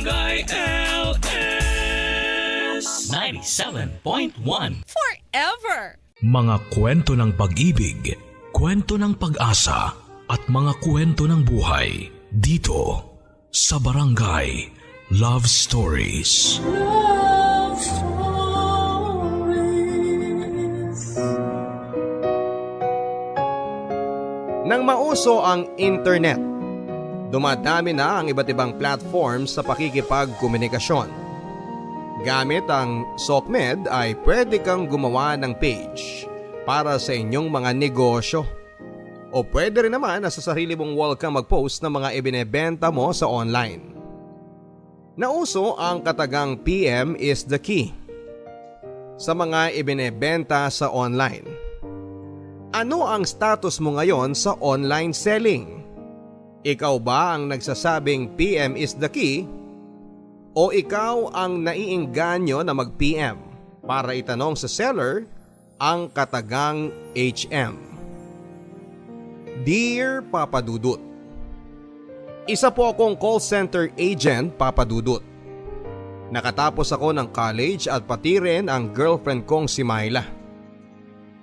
Barangay LS 97.1 Forever! Mga kwento ng pag-ibig, kwento ng pag-asa at mga kwento ng buhay dito sa Barangay Love Stories. Love Stories. Nang mauso ang internet, dumadami na ang iba't ibang platforms sa pakikipagkomunikasyon. Gamit ang SOCMED ay pwede kang gumawa ng page para sa inyong mga negosyo. O pwede rin naman na sa sarili mong wall kang mag-post ng mga ibinebenta mo sa online. Nauso ang katagang PM is the key sa mga ibinebenta sa online. Ano ang status mo ngayon sa online selling? Ikaw ba ang nagsasabing PM is the key? O ikaw ang naiengganyo na mag-PM para itanong sa seller ang katagang HM? Dear Papa Dudut, isa po akong call center agent, Papa Dudut. Nakatapos ako ng college at pati rin ang girlfriend kong si Myla.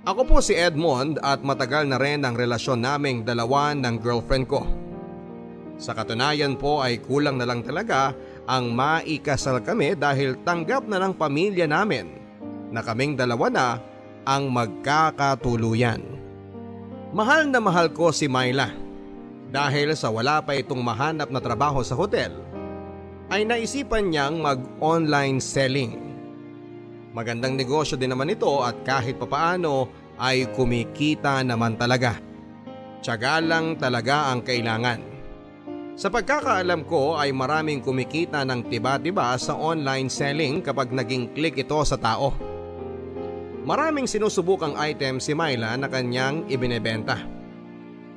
Ako po si Edmond at matagal na rin ang relasyon naming dalawa ng girlfriend ko. Sa katunayan po ay kulang na lang talaga ang maikasal kami dahil tanggap na ng pamilya namin na kaming dalawa na ang magkakatuluyan. Mahal na mahal ko si Myla dahil sa wala pa itong mahanap na trabaho sa hotel ay naisipan niyang mag-online selling. Magandang negosyo din naman ito at kahit papaano ay kumikita naman talaga. Tiyaga lang talaga ang kailangan. Sa pagkakaalam ko ay maraming kumikita ng tiba-tiba sa online selling kapag naging click ito sa tao. Maraming sinusubukang item si Myla na kanyang ibinebenta.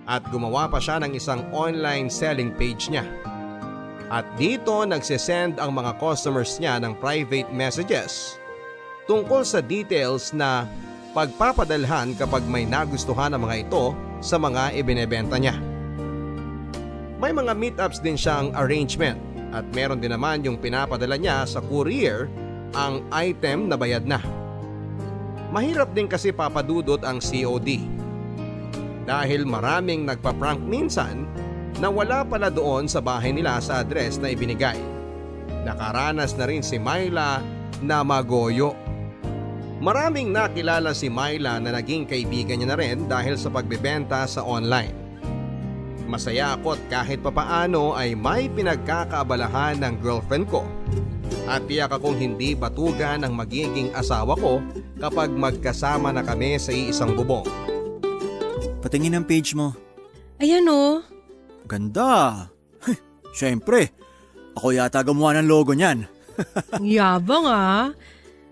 At gumawa pa siya ng isang online selling page niya. At dito nagsisend ang mga customers niya ng private messages tungkol sa details na pagpapadalhan kapag may nagustuhan ang mga ito sa mga ibinebenta niya. May mga meetups din siyang arrangement at meron din naman yung pinapadala niya sa courier ang item na bayad na. Mahirap din kasi papadudot ang COD dahil maraming nagpa-prank minsan na wala pala doon sa bahay nila sa address na ibinigay. Nakaranas na rin si Myla na magoyo. Maraming nakilala si Myla na naging kaibigan niya na rin dahil sa pagbebenta sa online. Masaya ako at kahit papaano ay may pinagkakaabalahan ng girlfriend ko. At tiyak akong hindi batugan ang magiging asawa ko kapag magkasama na kami sa iisang bubong. Patingin ang page mo. Ayan o. Ganda. Siyempre, ako yata gumawa ng logo niyan. Yabang ah.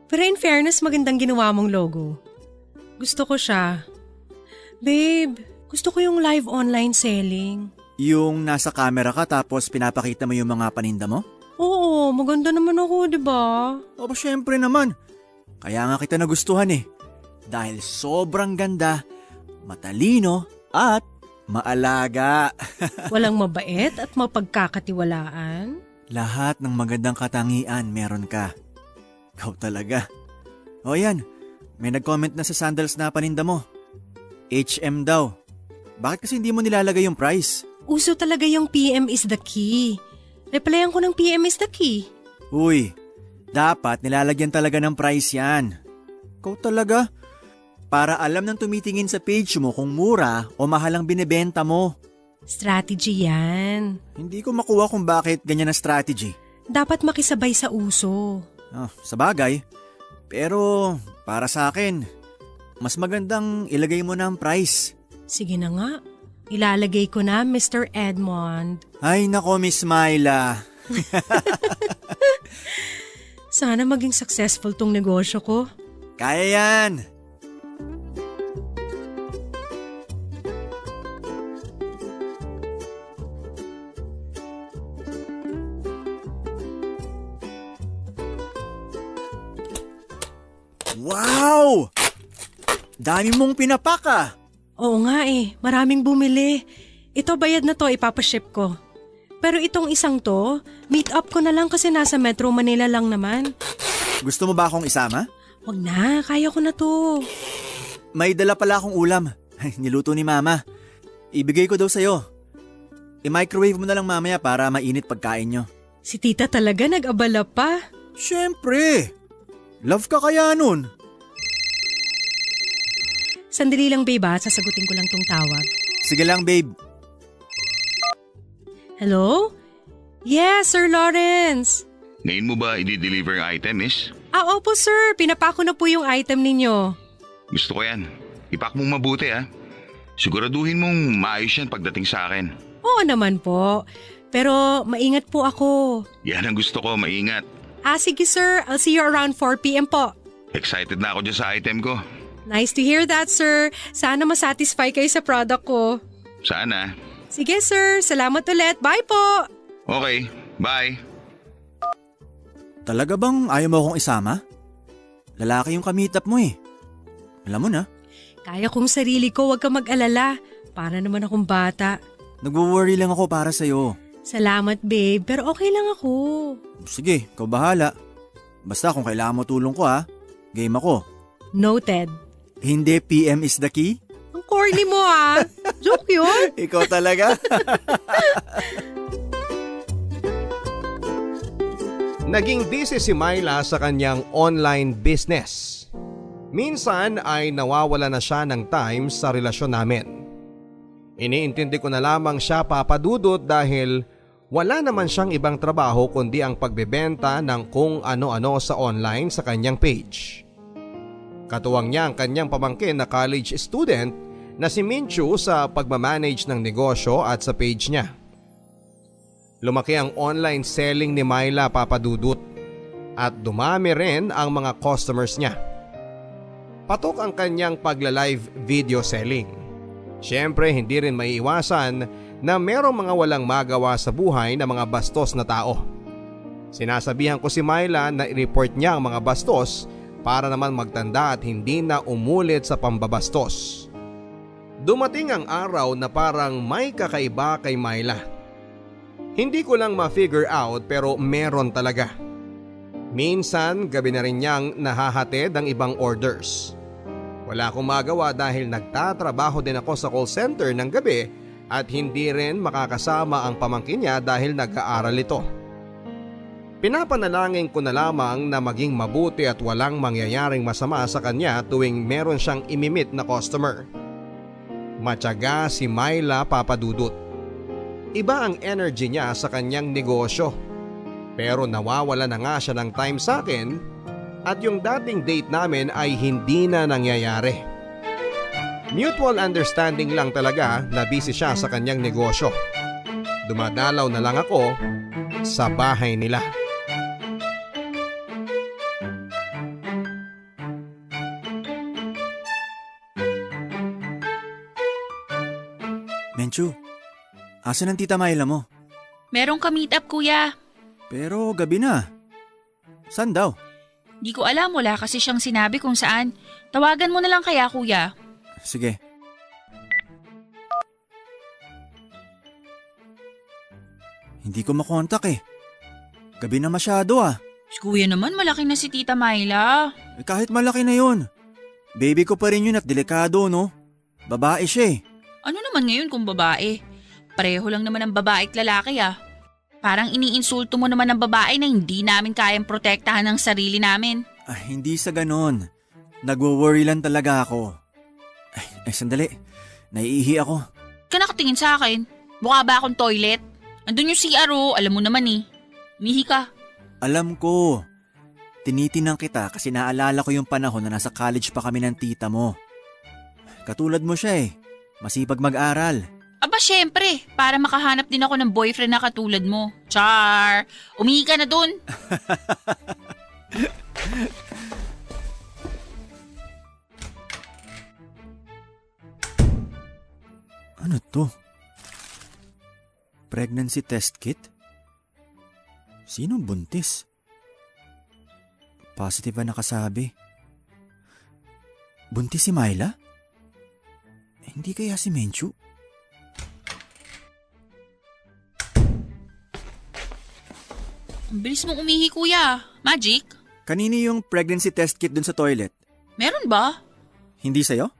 Pero in fairness, magandang ginawa mong logo. Gusto ko siya. Babe, gusto ko yung live online selling. Yung nasa camera ka tapos pinapakita mo yung mga paninda mo? Oo, maganda naman ako, di ba? O syempre naman. Kaya nga kita nagustuhan eh. Dahil sobrang ganda, matalino at maalaga. Walang mabait at mapagkakatiwalaan. Lahat ng magandang katangian meron ka. Ikaw talaga. O yan, may nag-comment na sa sandals na paninda mo. HM daw. Bakit kasi hindi mo nilalagay yung price? Uso talaga yung PM is the key. Replyan ko ng PM is the key. Uy, dapat nilalagyan talaga ng price yan. Ikaw talaga? Para alam ng tumitingin sa page mo kung mura o mahal ang binibenta mo. Strategy yan. Hindi ko makuha kung bakit ganyan ang strategy. Dapat makisabay sa uso. Sa bagay. Pero para sa akin, mas magandang ilagay mo na ang price. Sige na nga. Ilalagay ko na, Mr. Edmond. Ay nako, Miss Myla. Sana maging successful tong negosyo ko. Kaya yan. Wow! Dami mong pinapak ah. Oo nga eh, maraming bumili. Ito bayad na to, ipapaship ko. Pero itong isang to, meet up ko na lang kasi nasa Metro Manila lang naman. Gusto mo ba akong isama? Wag na, kaya ko na to. May dala pala akong ulam. Niluto ni Mama. Ibigay ko daw sa'yo. I-microwave mo na lang mamaya para mainit pagkain nyo. Si tita talaga nag-abala pa. Siyempre! Love ka kaya nun? Sandali lang babe ha, sasagutin ko lang tong tawag. Sige lang babe. Hello? Yes, Sir Lawrence. Ngayon mo ba i-deliver ang item, miss? Opo sir, pinapako na po yung item ninyo. Gusto ko yan. Ipak mong mabuti ha. Siguraduhin mong maayos yan pagdating sa akin. Oo naman po, pero maingat po ako. Yan ang gusto ko, maingat. Sige sir, I'll see you around 4 p.m. po. Excited na ako dyan sa item ko. Nice to hear that sir. Sana masatisfy kayo sa product ko. Sana. Sige sir, salamat ulit. Bye po! Okay, bye. Talaga bang ayaw mo akong isama? Lalaki yung kamitap mo eh. Alam mo na, Kaya kong sarili ko, huwag ka mag-alala. Para naman akong bata. nagwo-worry lang ako para sa'yo. Salamat babe, pero okay lang ako. Sige, ikaw bahala. Basta kung kailangan mo tulong ko ha, game ako. Noted. Hindi PM is the key? Ang corny mo ah. Joke yun. Ikaw talaga? Naging busy si Myla sa kanyang online business. Minsan ay nawawala na siya ng time sa relasyon namin. Iniintindi ko na lamang siya papadudot dahil wala naman siyang ibang trabaho kundi ang pagbebenta ng kung ano-ano sa online sa kanyang page. Katuwang niya ang kanyang pamangkin na college student na si Minchu sa pagmamanage ng negosyo at sa page niya. Lumaki ang online selling ni Myla papadudot at dumami rin ang mga customers niya. Patok ang kanyang pagla-live video selling. Siyempre hindi rin maiiwasan na merong mga walang magawa sa buhay na mga bastos na tao. Sinasabihan ko si Myla na i-report niya ang mga bastos para naman magtanda at hindi na umulit sa pambabastos. Dumating ang araw na parang may kakaiba kay Myla. Hindi ko lang ma-figure out pero meron talaga. Minsan gabi na rin niyang nahahatid ang ibang orders. Wala akong magawa dahil nagtatrabaho din ako sa call center ng gabi at hindi rin makakasama ang pamangkin niya dahil nag-aaral ito. Pinapanalangin ko na lamang na maging mabuti at walang mangyayaring masama sa kanya tuwing meron siyang imimit na customer. Matyaga si Myla papadudot. Iba ang energy niya sa kanyang negosyo. Pero nawawala na nga siya ng time sa akin at yung dating date namin ay hindi na nangyayari. Mutual understanding lang talaga na busy siya sa kanyang negosyo. Dumadalaw na lang ako sa bahay nila. Menchu, asan ang tita Myla mo? Merong ka-meet up, kuya. Pero gabi na. Saan daw? Di ko alam, wala kasi siyang sinabi kung saan. Tawagan mo na lang kaya, kuya. Sige. Hindi ko makontak eh. Gabi na masyado ah. Kuya naman, malaki na si Tita Myla. Kahit malaki na yun. Baby ko pa rin yun at delikado no. Babae siya eh. Ano naman ngayon kung babae? Pareho lang naman ang babae at lalaki ah. Parang iniinsulto mo naman ang babae na hindi namin kayang protektahan ang sarili namin. Hindi sa ganon. Nagwo-worry lang talaga ako. Sandali. Naiihi ako. Ka nakatingin sa akin. Mukha ba akong toilet? Andun yung CR oh, alam mo naman eh. Mihi ka. Alam ko. Tinitinang kita kasi naalala ko yung panahon na nasa college pa kami ng tita mo. Katulad mo siya eh. Masipag mag-aral. Aba syempre, para makahanap din ako ng boyfriend na katulad mo. Char! Umihi ka na dun. Ano to? Pregnancy test kit? Sinong buntis? Positive ba nakasabi? Buntis si Myla? Hindi kaya si Menchu? Ang bilis mong umihi kuya. Magic? Kanino yung pregnancy test kit dun sa toilet? Meron ba? Hindi sa'yo?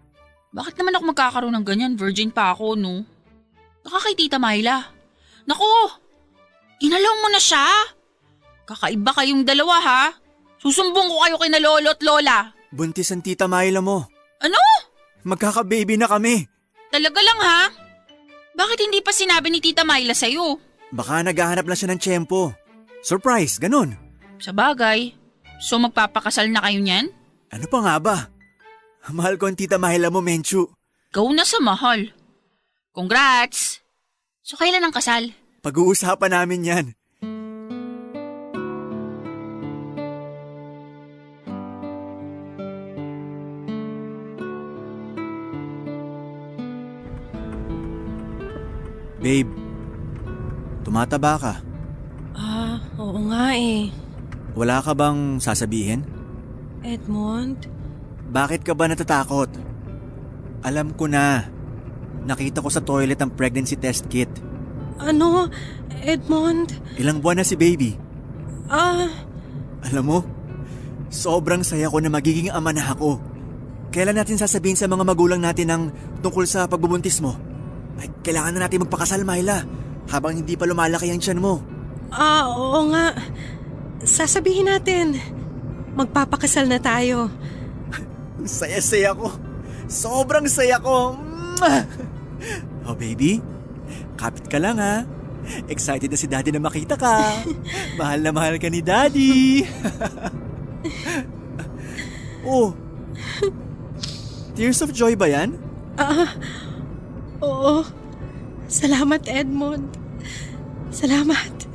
Bakit naman ako magkakaroon ng ganyan? Virgin pa ako, no? Nakakay Tita Myla. Naku! Ginalaw mo na siya? Kakaiba kayong dalawa ha? Susumbong ko kayo kay na lolo at lola. Buntis ang Tita Myla mo. Ano? Magkaka-baby na kami. Talaga lang ha? Bakit hindi pa sinabi ni Tita Myla sa'yo? Baka naghahanap lang siya ng tiyempo. Surprise, ganun. Sa bagay. So magpapakasal na kayo niyan? Ano pa nga ba? Mahal ko ang Tita Myla mo, Menchu. Go na sa mahal. Congrats! So kailan ang kasal? Pag-uusapan namin yan. Babe, tumataba ka. Oo nga eh. Wala ka bang sasabihin? Edmond? Bakit ka ba natatakot? Alam ko na. Nakita ko sa toilet ang pregnancy test kit. Ano? Edmond? Ilang buwan na si baby. Alam mo, sobrang saya ko na magiging ama na ako. Kailan natin sasabihin sa mga magulang natin ang tungkol sa pagbubuntis mo? Ay, kailangan na natin magpakasal, Myla, habang hindi pa lumalaki ang tiyan mo. Oo nga. Sasabihin natin. Magpapakasal na tayo. Saya-saya ko. Sobrang saya ko. Oh, baby, kapit ka lang ha. Excited na si Daddy na makita ka. Mahal na mahal ka ni Daddy. Oh, tears of joy ba yan? Oo. Salamat, Edmond. Salamat.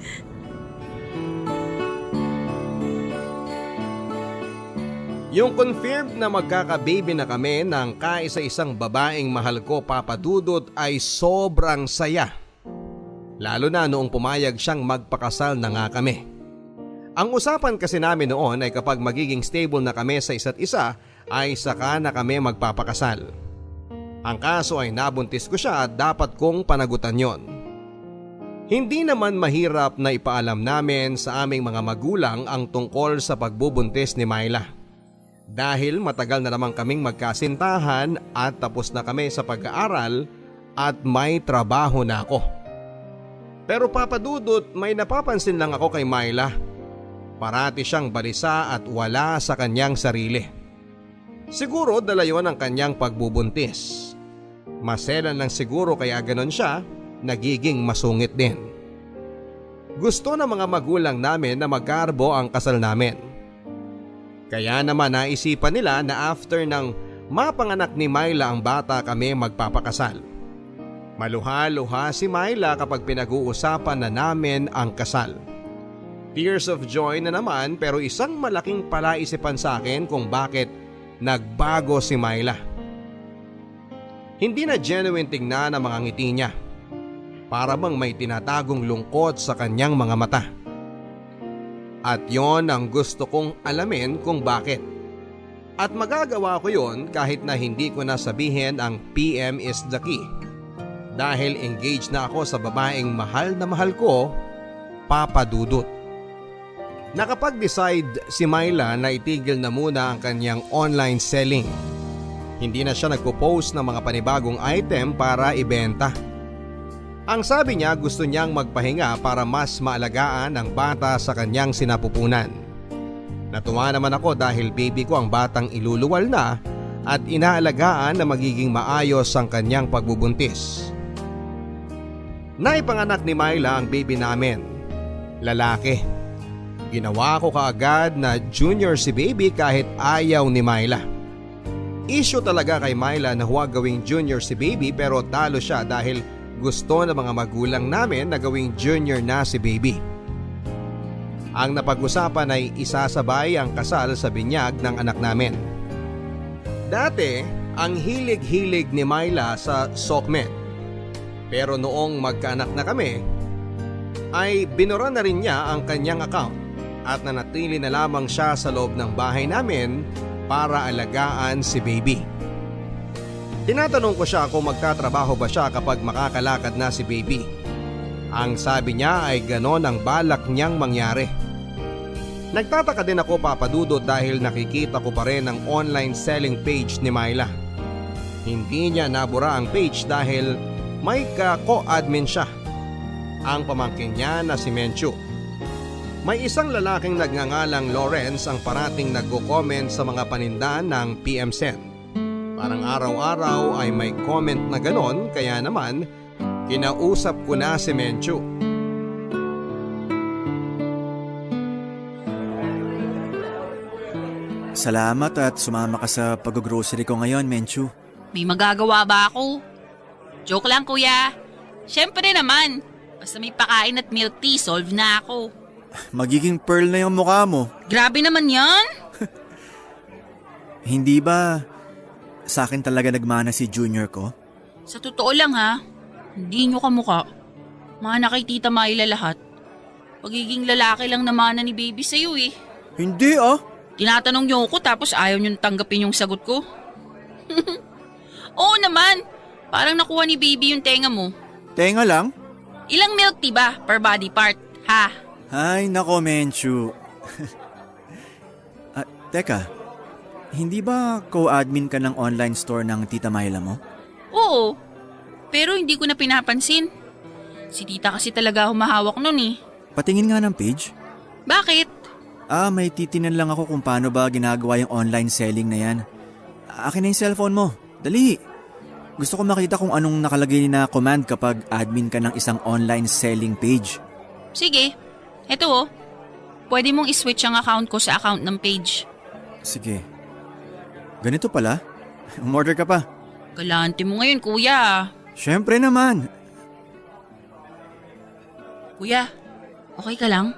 Yung confirmed na magkaka-baby na kami ng kaisa-isang babaeng mahal ko, Papa Dudut, ay sobrang saya. Lalo na noong pumayag siyang magpakasal na nga kami. Ang usapan kasi namin noon ay kapag magiging stable na kami sa isa't isa ay saka na kami magpapakasal. Ang kaso ay nabuntis ko siya at dapat kong panagutan yon. Hindi naman mahirap na ipaalam namin sa aming mga magulang ang tungkol sa pagbubuntis ni Myla. Dahil matagal na naman kaming magkasintahan at tapos na kami sa pag-aaral at may trabaho na ako. Pero Papa Dudut, may napapansin lang ako kay Myla. Parati siyang balisa at wala sa kanyang sarili. Siguro dala yun ang kanyang pagbubuntis. Maselan lang siguro kaya ganon siya, nagiging masungit din. Gusto ng mga magulang namin na magkarbo ang kasal namin. Kaya naman naisipan nila na after ng mapanganak ni Myla ang bata kami magpapakasal. Maluha-luha si Myla kapag pinag-uusapan na namin ang kasal. Tears of joy na naman, pero isang malaking palaisipan sa akin kung bakit nagbago si Myla. Hindi na genuine tingnan ang mga ngiti niya. Para bang may tinatagong lungkot sa kanyang mga mata. At yon ang gusto kong alamin kung bakit. At magagawa ko yon kahit na hindi ko na sabihin ang PM is the key. Dahil engaged na ako sa babaeng mahal na mahal ko, Papa Dudut. Nakapag-decide si Myla na itigil na muna ang kanyang online selling. Hindi na siya nagpo-post ng mga panibagong item para ibenta. Ang sabi niya, gusto niyang magpahinga para mas maalagaan ang bata sa kanyang sinapupunan. Natuwa naman ako dahil baby ko ang batang iluluwal na at inaalagaan na magiging maayos ang kanyang pagbubuntis. Naipanganak ni Myla ang baby namin. Lalaki. Ginawa ko kaagad na junior si baby kahit ayaw ni Myla. Issue talaga kay Myla na huwag gawing junior si baby, pero talo siya dahil gusto ng mga magulang namin na gawing junior na si baby. Ang napag-usapan ay isasabay ang kasal sa binyag ng anak namin. Dati, ang hilig-hilig ni Myla sa Sokmed. Pero noong magkaanak na kami, ay binura na rin niya ang kanyang account at nanatili na lamang siya sa loob ng bahay namin para alagaan si baby. Tinatanong ko siya kung magtatrabaho ba siya kapag makakalakad na si baby. Ang sabi niya ay ganon ang balak niyang mangyari. Nagtataka din ako Papa Dudut dahil nakikita ko pa rin ang online selling page ni Myla. Hindi niya nabura ang page dahil may ka-co-admin siya, ang pamangkin niya na si Menchu. May isang lalaking nagngangalang Lawrence ang parating nagko-comment sa mga paninda ng PM Sen. Parang araw-araw ay may comment na ganon kaya naman kinausap ko na si Menchu. Salamat at sumama ka sa pag-grocery ko ngayon, Menchu. May magagawa ba ako? Joke lang kuya. Siyempre naman. Basta may pakain at milk tea, solve na ako. Magiging pearl na yung mukha mo. Grabe naman yan. Hindi ba sa akin talaga nagmana si Junior ko? Sa totoo lang ha, hindi nyo kamuka. Mana kay Tita Myla lahat. Pagiging lalaki lang naman ni baby sa'yo eh. Hindi ah. Tinatanong nyo ako tapos ayaw nyo tanggapin yung sagot ko. Oo naman, parang nakuha ni baby yung tenga mo. Tenga lang? Ilang milk tea ba per body part, ha? Ay nako, Menchu. Teka, hindi ba co-admin ka ng online store ng Tita Myla mo? Oo, pero hindi ko na pinapansin. Si tita kasi talaga humahawak nun eh. Patingin nga ng page. Bakit? May titinan lang ako kung paano ba ginagawa yung online selling na yan. Akin na yung cellphone mo. Dali. Gusto ko makita kung anong nakalagay na command kapag admin ka ng isang online selling page. Sige. Eto oh. Pwede mong iswitch ang account ko sa account ng page. Sige. Ganito pala? Umorder ka pa? Galante mo ngayon, kuya. Siyempre naman. Kuya, okay ka lang?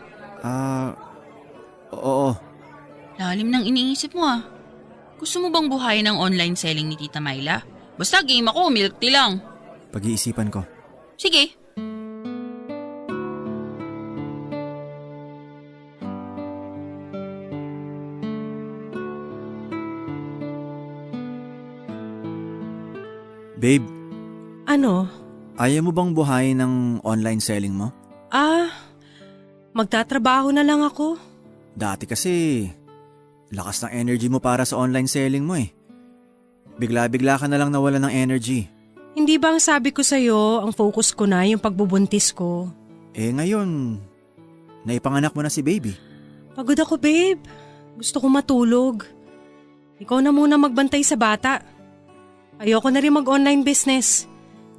Oo. Lalim ng iniisip mo ah. Gusto mo bang buhayin ang online selling ni Tita Myla? Basta game ako, milk tea lang. Pag-iisipan ko. Sige. Babe, Ano? ayaw mo bang buhayin ng online selling mo? Magtatrabaho na lang ako. Dati kasi, lakas ng energy mo para sa online selling mo eh. Bigla-bigla ka na lang nawala ng energy. Hindi ba ang sabi ko sa'yo, ang focus ko na yung pagbubuntis ko? Ngayon, naipanganak mo na si baby. Pagod ako, babe. Gusto ko matulog. Ikaw na muna magbantay sa bata. Ayoko na rin mag-online business.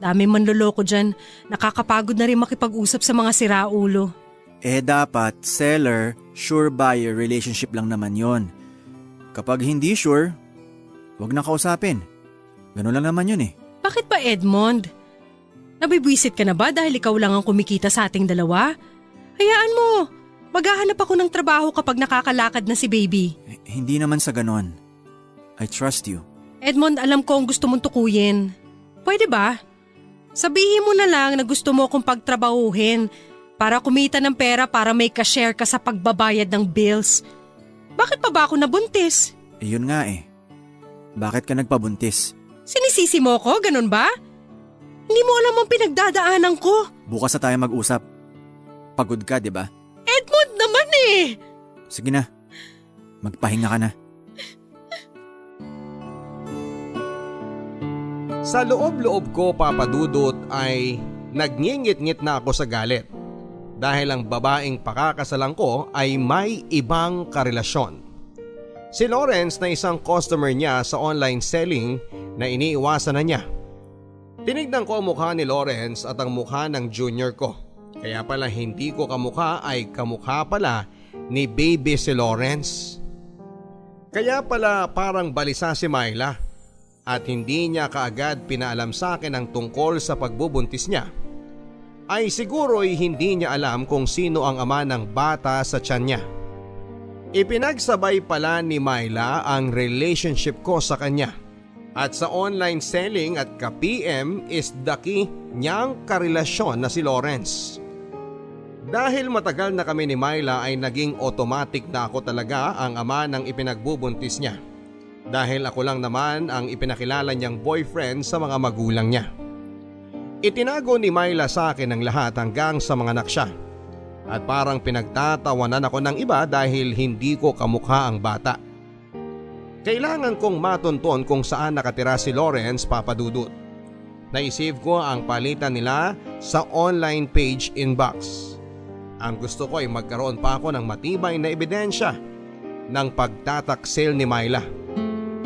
Dami manloloko dyan. Nakakapagod na rin makipag-usap sa mga siraulo. Dapat seller, sure buyer relationship lang naman yon. Kapag hindi sure, wag na kausapin. Ganun lang naman yun eh. Bakit ba, Edmond? Nabibwisit ka na ba dahil ikaw lang ang kumikita sa ating dalawa? Hayaan mo. Maghahanap ako ng trabaho kapag nakakalakad na si baby. Hindi naman sa ganon. I trust you. Edmond, alam ko ang gusto mong tukuyin. Pwede ba? Sabihin mo na lang na gusto mo akong pagtrabahuhin para kumita ng pera para may ka-share ka sa pagbabayad ng bills. Bakit pa ba ako nabuntis? Yun nga eh. Bakit ka nagpabuntis? Sinisisi mo ko, ganun ba? Hindi mo alam ang pinagdadaanan ko. Bukas na tayo mag-usap. Pagod ka, di ba? Edmond naman eh! Sige na. Magpahinga ka na. Sa loob-loob ko, Papa Dudut, ay nagngingit-ngit na ako sa galit dahil ang babaeng pakakasalan ko ay may ibang karelasyon. Si Lawrence na isang customer niya sa online selling na iniiwasan na niya. Tinignan ko ang mukha ni Lawrence at ang mukha ng junior ko. Kaya pala hindi ko kamukha ay kamukha pala ni baby si Lawrence. Kaya pala parang balisa si Myla. At hindi niya kaagad pinaalam sa akin ang tungkol sa pagbubuntis niya, ay siguro'y hindi niya alam kung sino ang ama ng bata sa tiyan niya. Ipinagsabay pala ni Myla ang relationship ko sa kanya at sa online selling at ka-PM is the key niyang karelasyon na si Lawrence. Dahil matagal na kami ni Myla ay naging automatic na ako talaga ang ama ng ipinagbubuntis niya. Dahil ako lang naman ang ipinakilala niyang boyfriend sa mga magulang niya. Itinago ni Myla sa akin ang lahat hanggang sa mga anak siya. At parang pinagtatawanan ako ng iba dahil hindi ko kamukha ang bata. Kailangan kong matunton kung saan nakatira si Lawrence, Papa Dudut. Naisave ko ang palitan nila sa online page inbox. Ang gusto ko ay magkaroon pa ako ng matibay na ebidensya ng pagtataksil ni Myla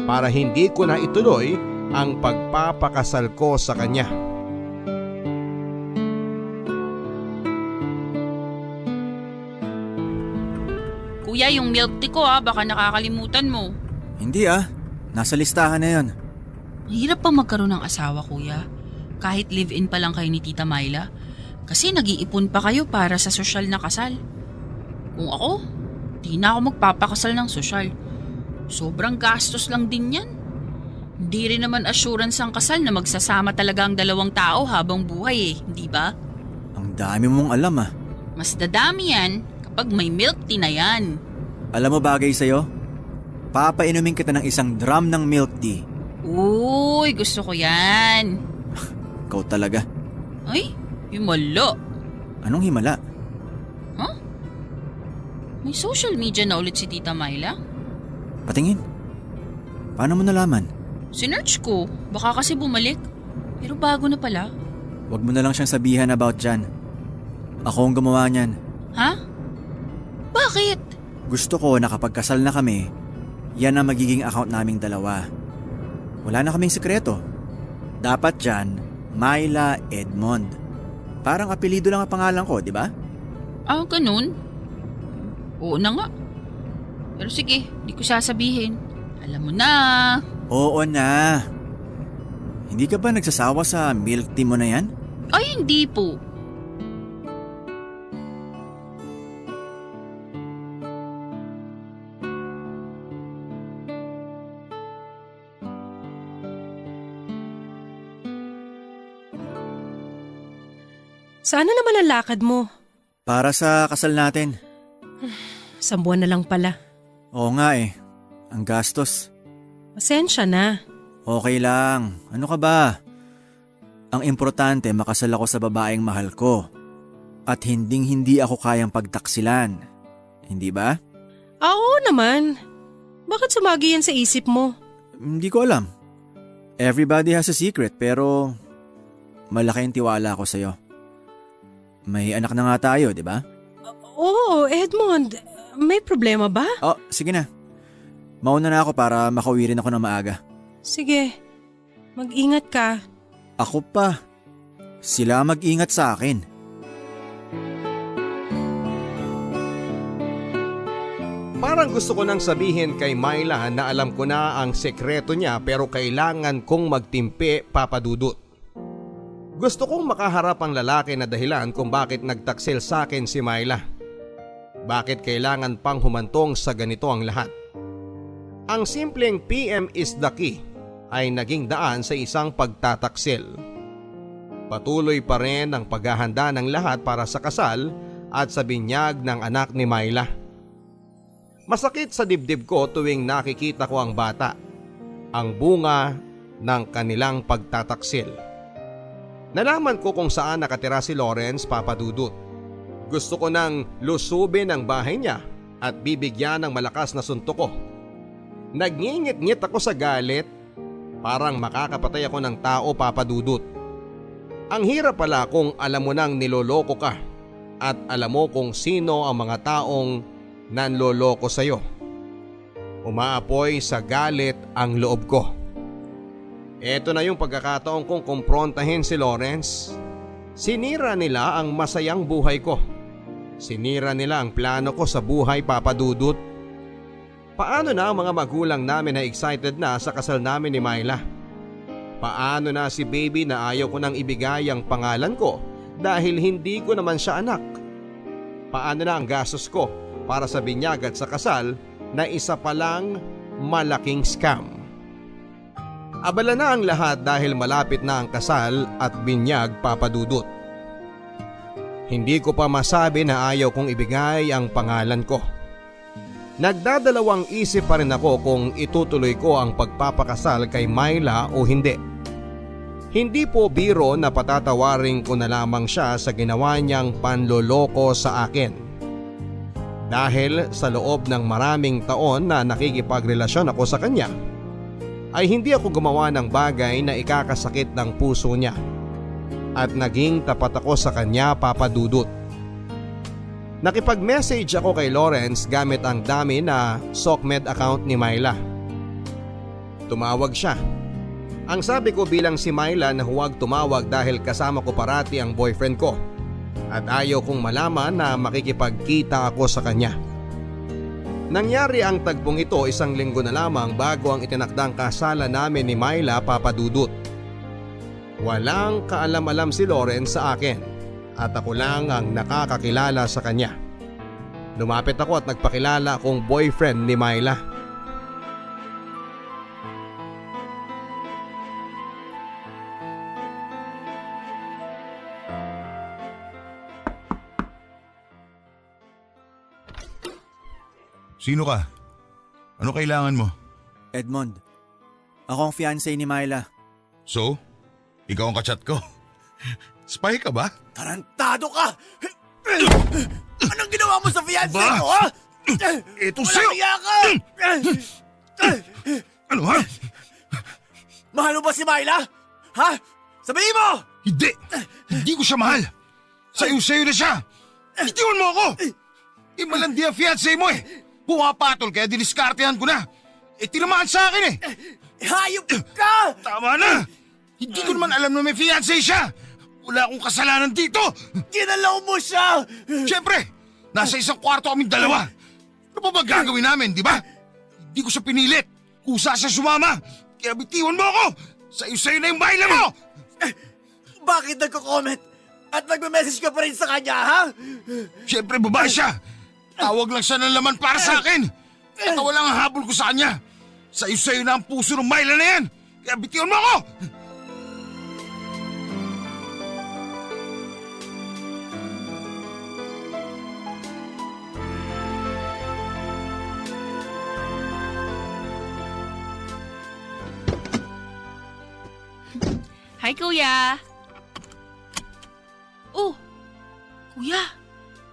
para hindi ko na ituloy ang pagpapakasal ko sa kanya. Kuya, yung milk tea ko baka nakakalimutan mo. Hindi nasa listahan na yon. Mahirap pa magkaroon ng asawa, kuya. Kahit live-in pa lang kayo ni Tita Myla. Kasi nag-iipon pa kayo para sa sosyal na kasal. Kung ako, di na ako magpapakasal ng sosyal. Sobrang gastos lang din yan. Hindi rin naman assurance ang kasal na magsasama talaga ang dalawang tao habang buhay hindi ba? Ang dami mong alam Mas dadami yan kapag may milk tea na yan. Alam mo bagay sa'yo? Papainumin kita ng isang drum ng milk tea. Uy, gusto ko yan. Ikaw talaga. Ay, himala. Anong himala? Huh? May social media na ulit si Tita Myla? Patingin. Paano mo nalaman? Sinearch ko, baka kasi bumalik. Pero bago na pala. Huwag mo na lang siyang sabihan about dyan. Ako ang gumawa niyan. Ha? Bakit? Gusto ko na kapag kasal na kami, yan ang magiging account naming dalawa. Wala na kaming sekreto. Dapat dyan, Myla Edmond. Parang apelido lang ang pangalan ko, di ba? Ganun? Oo na nga. Pero sige, di ko sasabihin. Alam mo na. Oo na. Hindi ka ba nagsasawa sa milk tea mo na yan? Ay, hindi po. Saan na naman ang lakad mo? Para sa kasal natin. 1 buwan na lang pala. Oo nga Ang gastos. Pasensya na. Okay lang. Ano ka ba? Ang importante makasal ako sa babaeng mahal ko. At hindi ako kayang pagtaksilan. Hindi ba? Oo naman. Bakit sumagi yan sa isip mo? Hindi ko alam. Everybody has a secret pero malaki ang tiwala ko sa'yo. May anak na nga tayo, di ba? Oo, Edmond. May problema ba? Oh, sige na. Mauna na ako para makauwi rin ako ng maaga. Sige. Mag-ingat ka. Ako pa. Sila mag-ingat sa akin. Parang gusto ko nang sabihin kay Myla na alam ko na ang sekreto niya pero kailangan kong magtimpi, Papa Dudut. Gusto kong makaharap ang lalaki na dahilan kung bakit nagtaksil sa akin si Myla. Bakit kailangan pang humantong sa ganito ang lahat? Ang simpleng PM is the key ay naging daan sa isang pagtataksil. Patuloy pa rin ang paghahanda ng lahat para sa kasal at sa binyag ng anak ni Myla. Masakit sa dibdib ko tuwing nakikita ko ang bata, ang bunga ng kanilang pagtataksil. Nalaman ko kung saan nakatira si Lawrence, Papa Dudut. Gusto ko nang lusubin ang bahay niya at bibigyan ng malakas na suntok ko. Nagngingit-ngit ako sa galit, parang makakapatay ako ng tao, Papa Dudut. Ang hirap pala kung alam mo nang niloloko ka at alam mo kung sino ang mga taong nanloloko sa'yo. Umaapoy sa galit ang loob ko. Ito na yung pagkakataon kong kumprontahin si Lawrence. Sinira nila ang masayang buhay ko. Sinira nila ang plano ko sa buhay, Papa Dudut. Paano na ang mga magulang namin na excited na sa kasal namin ni Myla? Paano na si baby na ayaw ko nang ibigay ang pangalan ko dahil hindi ko naman siya anak? Paano na ang gastos ko para sa binyag at sa kasal na isa palang malaking scam? Abala na ang lahat dahil malapit na ang kasal at binyag, Papa Dudut. Hindi ko pa masabi na ayaw kong ibigay ang pangalan ko. Nagdadalawang isip pa rin ako kung itutuloy ko ang pagpapakasal kay Myla o hindi. Hindi po biro na patatawarin ko na lamang siya sa ginawa niyang panloloko sa akin. Dahil sa loob ng maraming taon na nakikipagrelasyon ako sa kanya, ay hindi ako gumawa ng bagay na ikakasakit ng puso niya. At naging tapat ako sa kanya, Papa Dudut. Nakipag-message ako kay Lawrence gamit ang dami na SOCMED account ni Myla. Tumawag siya. Ang sabi ko bilang si Myla na huwag tumawag dahil kasama ko parati ang boyfriend ko at ayaw kong malaman na makikipagkita ako sa kanya. Nangyari ang tagpong ito 1 linggo na lamang bago ang itinakdang kasalan namin ni Myla, Papa Dudut. Walang kaalam-alam si Lawrence sa akin at ako lang ang nakakakilala sa kanya. Lumapit ako at nagpakilala akong boyfriend ni Myla. Sino ka? Ano kailangan mo? Edmond, ako ang fiancé ni Myla. So? Ikaw ang kachat ko? Spy ka ba? Tarantado ka! Anong ginawa mo sa fiancé Ba? ko, ha? Ito Walang sa'yo! hiya ka! Ano ha? Mahal mo ba si Myla? Ha? Sabihin mo! Hindi! Hindi ko siya mahal! Sayo-sayo na siya! Itiwan mo ako! Malandi ang fiancé mo eh! Pumapatol kaya diniskartehan ko na! Tinamaan sa akin eh! Hayop ka! Tama na! Hindi ko naman alam na may fiancé siya! Wala akong kasalanan dito! Ginalaw mo siya! Siyempre! Nasa isang kwarto kaming dalawa! Ano pa ba gagawin namin, di ba? Hindi ko siya pinilit! Kusa siya sumama! Kaya bitiwan mo ako! Sayo-sayo na yung baila mo! Bakit nagko-comment? At nagme-message ka pa rin sa kanya, ha? Siyempre babae siya! Tawag lang siya ng laman para sa akin! Katawa lang ang habol ko sa kanya! Sayo-sayo na ang puso ng Myla na yan! Kaya bitiwan mo ako! Hi, Kuya! Oh! Kuya!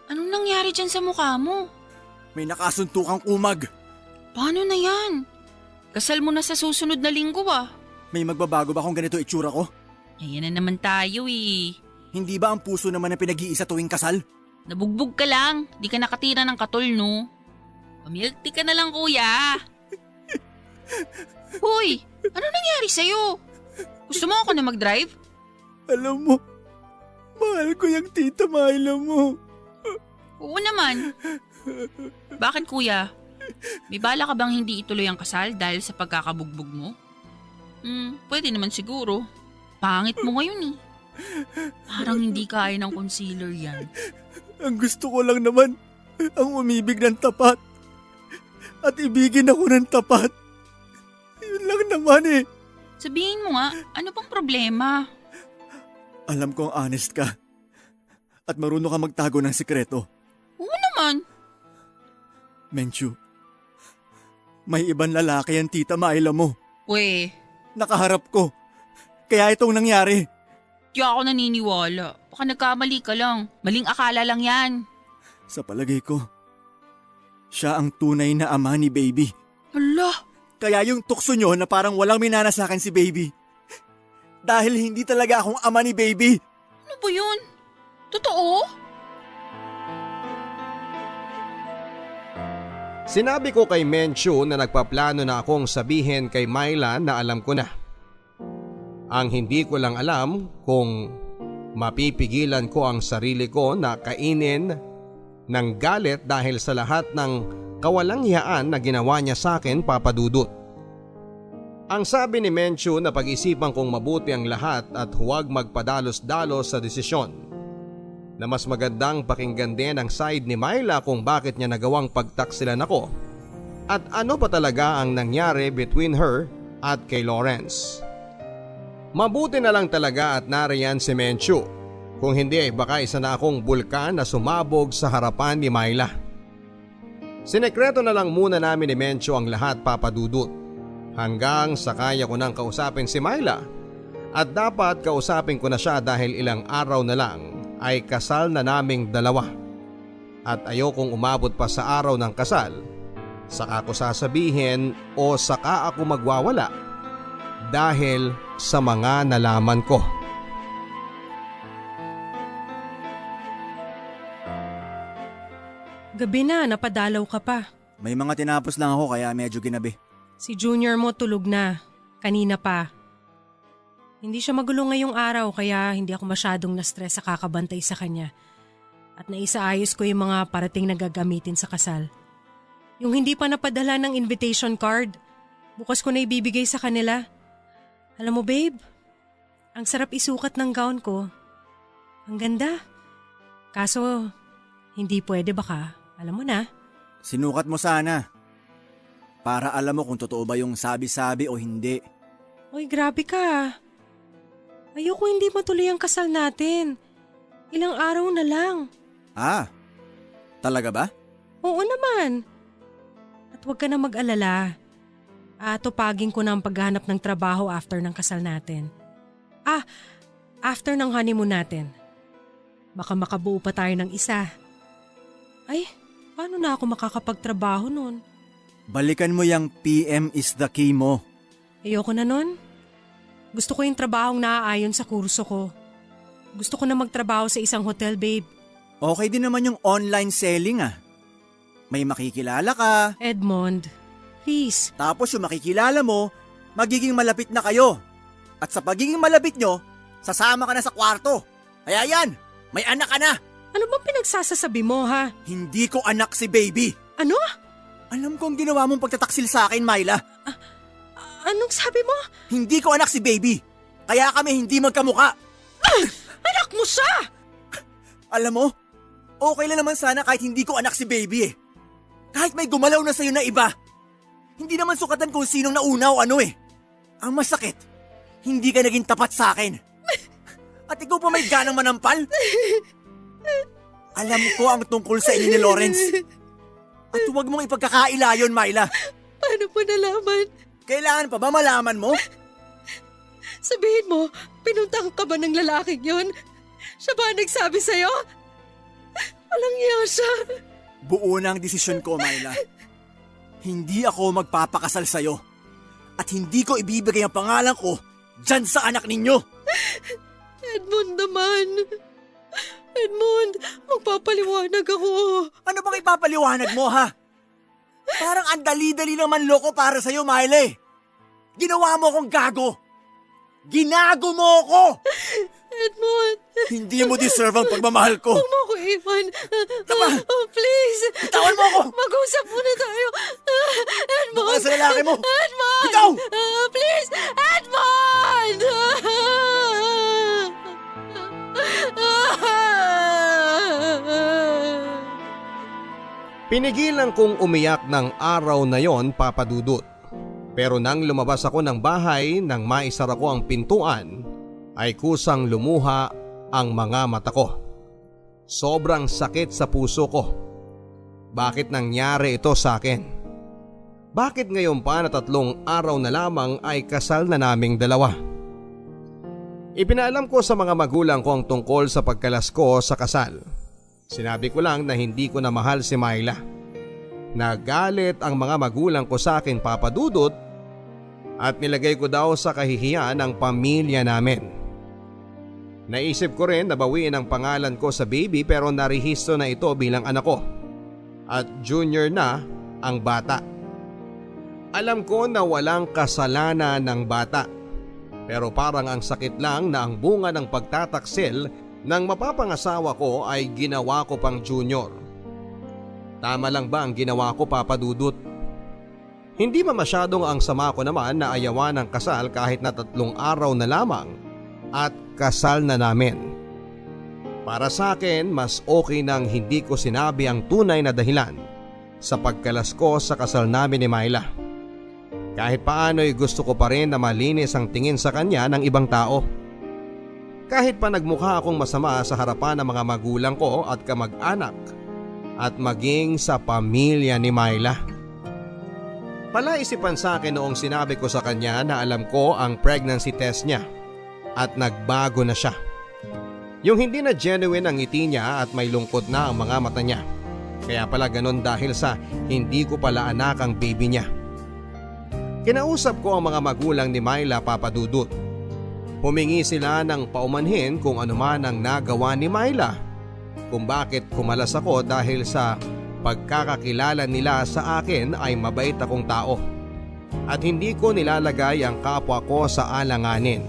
Anong nangyari dyan sa mukha mo? May nakasuntukang umag. Paano na yan? Kasal mo na sa susunod na linggo ah. May magbabago ba kung ganito itsura ko? Ayan na naman tayo eh. Hindi ba ang puso naman ang pinag-iisa tuwing kasal? Nabugbog ka lang. Di ka nakatira ng katol, no? Pamilk tea ka na lang, Kuya. Hoy! Ano nangyari sa'yo? Gusto mo ako na mag-drive? Alam mo, mahal ko yung tita Myla mo. Oo naman. Bakit, Kuya? May bala ka bang hindi ituloy ang kasal dahil sa pagkakabugbog mo? Pwede naman siguro. Pangit mo ngayon eh. Parang hindi kaya ng concealer yan. Ang gusto ko lang naman, ang umibig ng tapat. At ibigin ako ng tapat. Yun lang naman eh. Sabihin mo nga, ano pang problema? Alam kong honest ka. At marunong ka magtago ng sikreto. Oo naman. Menchu, may ibang lalaki ang tita Myla mo. We, Nakaharap ko. Kaya itong nangyari. di ako naniniwala. Baka nagkamali ka lang. Maling akala lang yan. Sa palagay ko, siya ang tunay na ama ni Baby. Hala, Kaya yung tukso nyo na parang walang minana sa akin si Baby. Dahil hindi talaga akong ama ni Baby. ano ba yun? Totoo? Sinabi ko kay Menchu na nagpaplano na akong sabihin kay Myla na alam ko na. Ang hindi ko lang alam kung mapipigilan ko ang sarili ko na kainin ng galit dahil sa lahat ng kawalanghiyaan na ginawa niya sa akin, Papa Dudut. Ang sabi ni Menchu na pag-isipan kong mabuti ang lahat at huwag magpadalos-dalos sa desisyon. Na mas magandang pakinggan din ang side ni Myla kung bakit niya nagawang pagtaksilan ako at ano pa talaga ang nangyari between her at kay Lawrence. Mabuti na lang talaga at nariyan si Menchu. Kung hindi ay baka isa na akong bulkan na sumabog sa harapan ni Myla. Sinekreto na lang muna namin ni Menchu ang lahat, Papa Dudut. Hanggang sa kaya ko nang kausapin si Myla At dapat kausapin ko na siya dahil ilang araw na lang ay kasal na naming dalawa. At ayokong umabot pa sa araw ng kasal, saka ko sasabihin o saka ako magwawala dahil sa mga nalaman ko. Gabi na, napadalaw ka pa. May mga tinapos lang ako kaya medyo ginabi. Si Junior mo tulog na. Kanina pa. Hindi siya magulo ngayong araw kaya hindi ako masyadong na-stress sa kakabantay sa kanya. At naisaayos ko yung mga parating na gagamitin sa kasal. Yung hindi pa napadala ng invitation card, bukas ko na ibibigay sa kanila. Alam mo babe, ang sarap isukat ng gown ko. Ang ganda. Kaso, hindi pwede baka, alam mo na. Sinukat mo sana. Para alam mo kung totoo ba yung sabi-sabi o hindi. Uy, grabe ka. Ayoko hindi matuloy ang kasal natin. Ilang araw na lang. Ah, talaga ba? Oo naman. At huwag ka na mag-alala. Tupagin ko na ang paghahanap ng trabaho after ng kasal natin. After ng honeymoon natin. Baka makabuo pa tayo ng isa. Ay, paano na ako makakapagtrabaho nun? Balikan mo yung PM is the key mo. Ayoko na nun. Gusto ko yung trabahong naaayon sa kurso ko. Gusto ko na magtrabaho sa isang hotel, babe. Okay din naman yung online selling ah. May makikilala ka. Edmond, please. Tapos yung makikilala mo, magiging malapit na kayo. At sa pagiging malapit nyo, sasama ka na sa kwarto. Kaya yan, may anak ka na. Ano bang pinagsasasabi mo ha? Hindi ko anak si baby. Ano? Alam ko ang ginawa mong pagtataksil sa akin, Myla. Anong sabi mo? Hindi ko anak si baby. Kaya kami hindi magkamuka. Anak mo siya! Alam mo, okay lang naman sana kahit hindi ko anak si baby eh. Kahit may gumalaw na sa'yo na iba. Hindi naman sukatan kung sinong nauna o ano eh. Ang masakit, hindi ka naging tapat sa akin. At ikaw pa may ganang manampal? Alam ko ang tungkol sa inyo ni Lawrence. At huwag mong ipagkakailayon, Myla. Paano mo nalaman? Kailangan pa ba malaman mo? Sabihin mo, pinuntang ka ba ng lalaking yun? Siya ba ang nagsabi sa'yo? Walang iya siya. Buo na ang desisyon ko, Myla. Hindi ako magpapakasal sa'yo. At hindi ko ibibigay ang pangalan ko dyan sa anak ninyo. Edmond naman. Edmond, magpapaliwanag ako. Ano bang ipapaliwanag mo, ha? Parang ang dali-dali naman loko para sa'yo, Myla. Ginawa mo akong gago. Ginago mo ako! Edmond. Hindi mo deserve ang pagmamahal ko. Huwag mo ako iwan. Tama. Please. Bitawan mo ako. Mag-usap muna tayo. Edmond. Baka sa lalaki mo. Edmond. Bitaw! Please. Edmond. Pinigilan kong umiyak ng araw na yon, Papa Dudut. Pero nang lumabas ako ng bahay nang maisara ko ang pintuan, ay kusang lumuha ang mga mata ko. Sobrang sakit sa puso ko. Bakit nangyari ito sa akin? Bakit ngayon pa na 3 araw na lamang ay kasal na naming dalawa? Ipinaalam ko sa mga magulang ko ang tungkol sa pagkalas ko sa kasal. Sinabi ko lang na hindi ko na mahal si Myla. Nagalit ang mga magulang ko sa akin, Papa Dudut, at nilagay ko daw sa kahihiyan ang pamilya namin. Naisip ko rin na bawiin ang pangalan ko sa baby pero narehistro na ito bilang anak ko at junior na ang bata. Alam ko na walang kasalanan ng bata pero parang ang sakit lang na ang bunga ng pagtataksil ng mapapangasawa ko ay ginawa ko pang junior. Tama lang ba ang ginawa ko, Papa Dudut? Hindi ba masyadong ang sama ko naman na ayawan ng kasal kahit na 3 araw na lamang at kasal na namin? Para sa akin, mas okay nang hindi ko sinabi ang tunay na dahilan sa pagkalas ko sa kasal namin ni Myla. Kahit paano'y gusto ko pa rin na malinis ang tingin sa kanya ng ibang tao. Kahit pa nagmukha akong masama sa harapan ng mga magulang ko at kamag-anak at maging sa pamilya ni Myla. Palaisipan sa akin noong sinabi ko sa kanya na alam ko ang pregnancy test niya at nagbago na siya. Yung hindi na genuine ang ngiti niya at may lungkot na ang mga mata niya. Kaya pala ganon dahil sa hindi ko pala anak ang baby niya. Kinausap ko ang mga magulang ni Myla, Papa Dudut. Humingi sila ng paumanhin kung ano man ang nagawa ni Myla. Kung bakit kumalas ako dahil sa pagkakakilala nila sa akin ay mabait akong tao. At hindi ko nilalagay ang kapwa ko sa alanganin.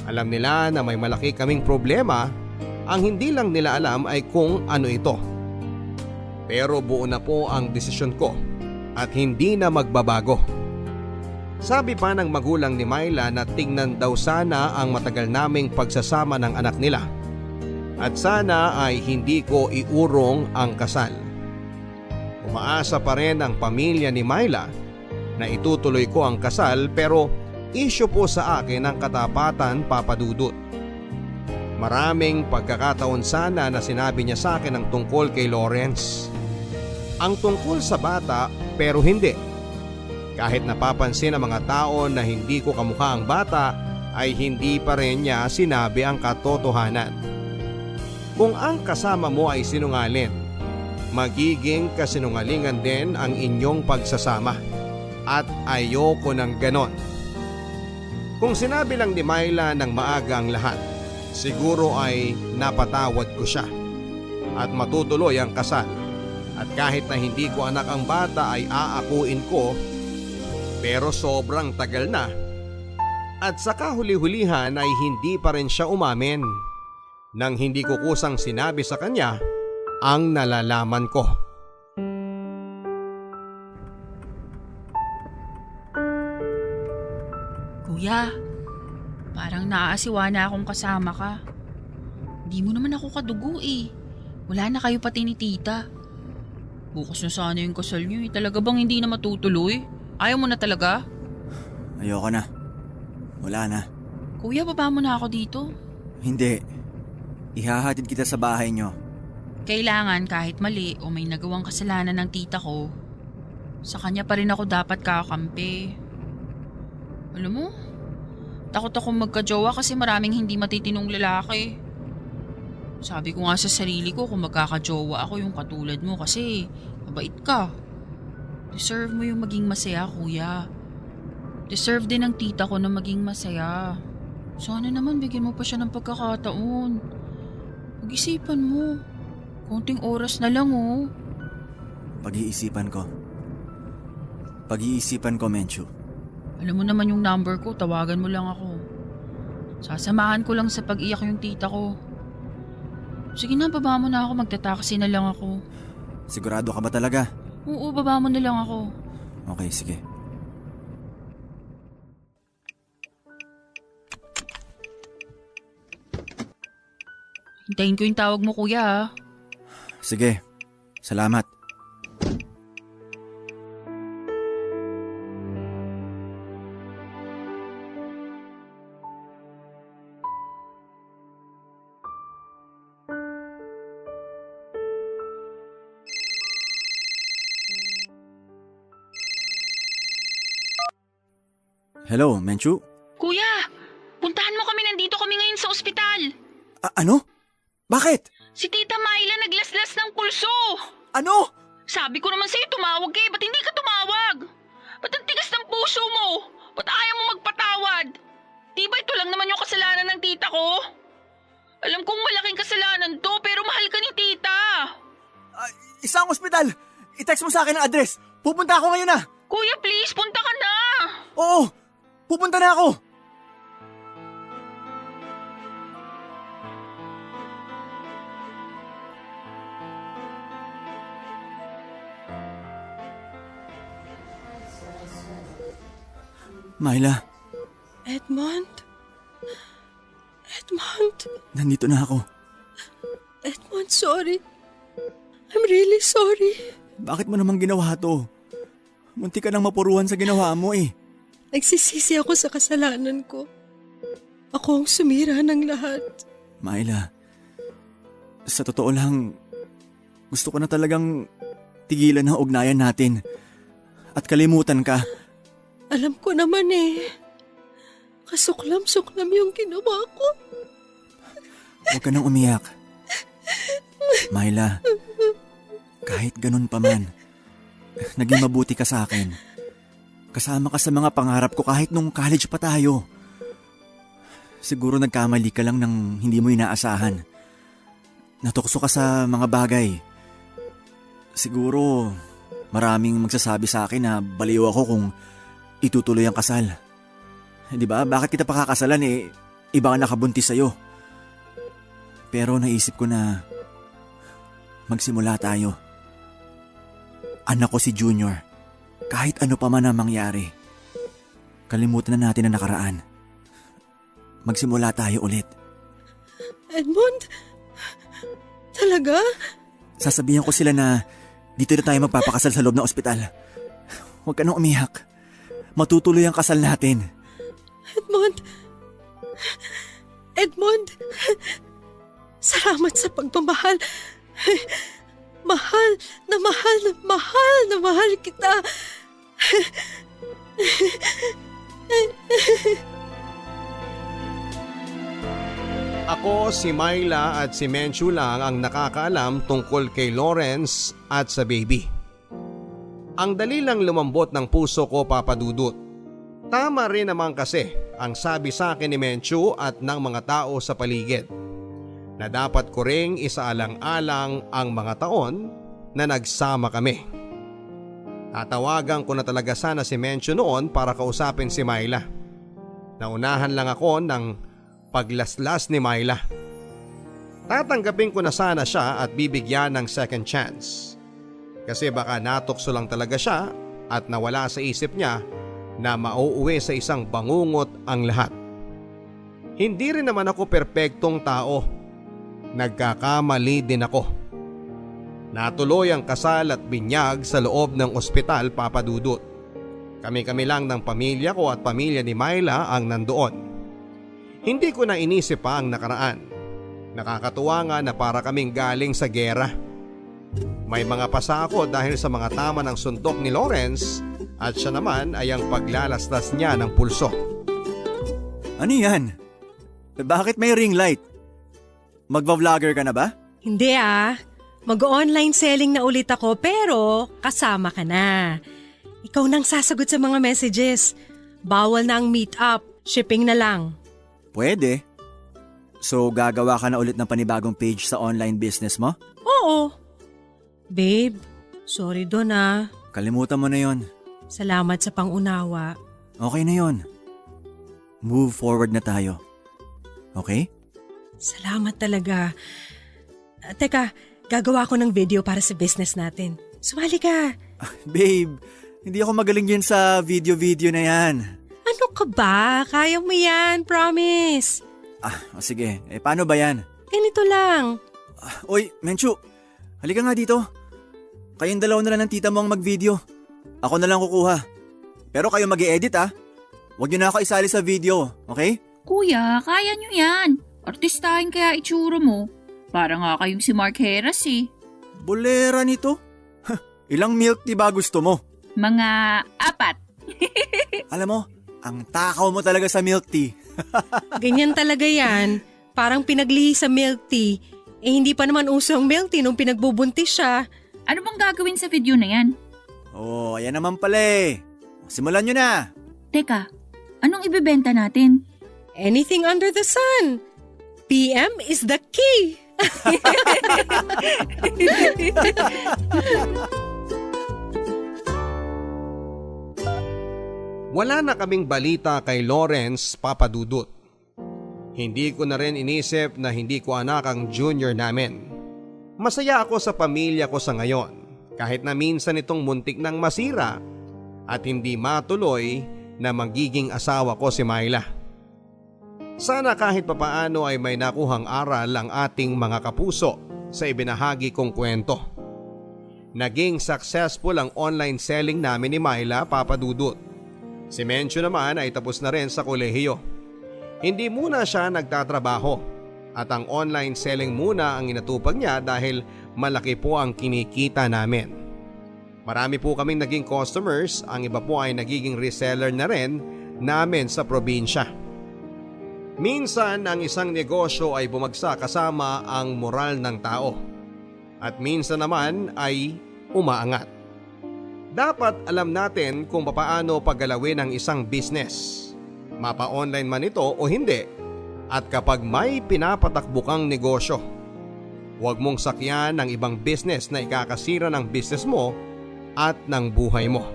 Alam nila na may malaki kaming problema, ang hindi lang nila alam ay kung ano ito. Pero buo na po ang desisyon ko at hindi na magbabago. Sabi pa ng magulang ni Myla na tingnan daw sana ang matagal naming pagsasama ng anak nila. At sana ay hindi ko iurong ang kasal. Umaasa pa rin ang pamilya ni Myla na itutuloy ko ang kasal pero issue po sa akin ang katapatan, Papa Dudut. Maraming pagkakataon sana na sinabi niya sa akin ang tungkol kay Lawrence. Ang tungkol sa bata pero hindi. Kahit napapansin ng mga tao na hindi ko kamukha ang bata ay hindi pa rin niya sinabi ang katotohanan. Kung ang kasama mo ay sinungaling, magiging kasinungalingan din ang inyong pagsasama. At ayoko ng ganon. Kung sinabi lang ni Myla ng maaga ang lahat, siguro ay napatawad ko siya at matutuloy ang kasal. At kahit na hindi ko anak ang bata ay aakuin ko, pero sobrang tagal na. At sa kahuli-hulihan ay hindi pa rin siya umamin. Nang hindi ko kusang sinabi sa kanya ang nalalaman ko. Kuya, parang naaasiwa na akong kasama ka. Hindi mo naman ako kadugo eh. Wala na kayo pati ni tita. Bukas na sana yung kasal niyo eh. Talaga bang hindi na matutuloy? Ayaw mo na talaga? Ayoko na. Wala na. Kuya, baba mo na ako dito. Hindi. Ihahatid kita sa bahay nyo. Kailangan kahit mali o may nagawang kasalanan ng tita ko, sa kanya pa rin ako dapat kakampi. Alam mo, takot akong magka-jowa kasi maraming hindi matitinong lalaki. Sabi ko nga sa sarili ko kung magkaka-jowa ako yung katulad mo kasi mabait ka. Deserve mo yung maging masaya, kuya. Deserve din ng tita ko na maging masaya. Sana naman bigyan mo pa siya ng pagkakataon. Pag-isipan mo. Konting oras na lang oh. Pag-iisipan ko. Pag-iisipan ko, Menchu. Alam mo naman yung number ko, tawagan mo lang ako. Sasamahan ko lang sa pag-iyak yung tita ko. Sige na, baba mo na ako, magtataksi na lang ako. Sigurado ka ba talaga? Oo, baba mo na lang ako. Okay, sige. Hintayin ko yung tawag mo, kuya ha. Sige, salamat. Hello, Menchu? Kuya, puntahan mo kami, nandito kami ngayon sa ospital. Ano? Bakit? Si Tita Myla naglaslas ng pulso. Ano? Sabi ko naman sa'yo tumawag ka ba't hindi ka tumawag? Ba't ang tigas ng puso mo? Ba't ayaw mo magpatawad? Di ba ito lang naman yung kasalanan ng tita ko? Alam kong malaking kasalanan to pero mahal ka ni tita. Isang ospital! I-text mo sa akin ang address. Pupunta ako ngayon na. Kuya please, punta ka na. Oo, pupunta na ako. Myla. Edmond? Edmond? Nandito na ako. Edmond, sorry. I'm really sorry. Bakit mo naman ginawa to? Munti ka nang mapuruhan sa ginawa mo eh. Nagsisisi ako sa kasalanan ko. Ako ang sumira ng lahat. Myla, sa totoo lang, gusto ko na talagang tigilan ang ugnayan natin at kalimutan ka. Alam ko naman eh. Kasuklam-suklam yung ginawa ko. Huwag ka nang umiyak. Myla, kahit ganun pa man, naging mabuti ka sa akin. Kasama ka sa mga pangarap ko kahit nung college pa tayo. Siguro nagkamali ka lang ng hindi mo inaasahan. Natukso ka sa mga bagay. Siguro maraming magsasabi sa akin na baliw ako kung itutuloy ang kasal. Di ba? Bakit kita pakakasalan iba ang nakabuntis sa'yo. Pero naisip ko na magsimula tayo. Anak ko si Junior. Kahit ano pa man ang mangyari, kalimutan na natin ang nakaraan. Magsimula tayo ulit. Edmond? Talaga? Sasabihan ko sila na dito na tayo magpapakasal sa loob ng ospital. Huwag ka nang umiyak. Matutuloy ang kasal natin. Edmond? Edmond? Salamat sa pagmamahal. Mahal na mahal na mahal na mahal kita. Ako, si Myla at si Menchu lang ang nakakaalam tungkol kay Lawrence at sa baby. Ang dali lang lumambot ng puso ko, Papa Dudut. Tama rin naman kasi ang sabi sa akin ni Menchu at ng mga tao sa paligid, na dapat ko ring isaalang-alang ang mga taon na nagsama kami. Tatawagan ko na talaga sana si Menchu noon para kausapin si Myla. Naunahan lang ako ng paglaslas ni Myla. Tatanggapin ko na sana siya at bibigyan ng second chance. Kasi baka natukso lang talaga siya at nawala sa isip niya na mauuwi sa isang bangungot ang lahat. Hindi rin naman ako perpektong tao. Nagkakamali din ako. Natuloy ang kasal at binyag sa loob ng ospital, Papa Dudut. Kami-kami lang ng pamilya ko at pamilya ni Myla ang nandoon. Hindi ko na inisip pa ang nakaraan. Nakakatuwa nga na para kaming galing sa gera. May mga pasa ako dahil sa mga tama ng suntok ni Lawrence at siya naman ay ang paglalaslas niya ng pulso. Ano yan? Bakit may ring light? Magva-vlogger ka na ba? Hindi Mag-online selling na ulit ako pero kasama ka na. Ikaw nang sasagot sa mga messages. Bawal na ang meet up. Shipping na lang. Pwede. So gagawa ka na ulit ng panibagong page sa online business mo? Oo. Babe, sorry doon Kalimutan mo na yon. Salamat sa pangunawa. Okay na yon. Move forward na tayo. Okay? Salamat talaga. Teka, gagawa ko ng video para sa business natin. Sumali ka. Babe, hindi ako magaling yan sa video na yan. Ano ka ba? Kaya mo yan, promise. Sige. Paano ba yan? Ganito lang. Oy, Menchu, halika nga dito. Kayong dalawa na lang ng tita mo ang mag-video. Ako na lang kukuha. Pero kayo mag-i-edit Huwag niyo na ako isali sa video, okay? Kuya, kaya nyo yan. Artistahin kaya itsura mo. Para nga kayong si Mark Heras Bolera nito? Ilang milk tea ba gusto mo? Mga 4. Alam mo, ang takaw mo talaga sa milk tea. Ganyan talaga yan. Parang pinaglihi sa milk tea. Hindi pa naman uso ang milk tea nung pinagbubuntis siya. Ano bang gagawin sa video na yan? Ayan naman pala Simulan nyo na. Teka, anong ibebenta natin? Anything under the sun. PM is the key. Wala na kaming balita kay Lawrence, Papa Dudut. Hindi ko na rin inisip na hindi ko anak ang junior namin. Masaya ako sa pamilya ko sa ngayon kahit na minsan itong muntik nang masira at hindi matuloy na magiging asawa ko si Myla. Sana kahit papaano ay may nakuhang aral ang ating mga kapuso sa ibinahagi kong kwento. Naging successful ang online selling namin ni Myla, Papa Dudut. Si Menchu naman ay tapos na rin sa kolehiyo. Hindi muna siya nagtatrabaho at ang online selling muna ang inatupag niya dahil malaki po ang kinikita namin. Marami po kaming naging customers, ang iba po ay nagiging reseller na rin namin sa probinsya. Minsan ang isang negosyo ay bumagsak kasama ang moral ng tao at minsan naman ay umaangat. Dapat alam natin kung paano paggalawin ang isang business, mapa-online man ito o hindi, at kapag may pinapatakbo kang negosyo, huwag mong sakyan ng ibang business na ikakasira ng business mo at ng buhay mo.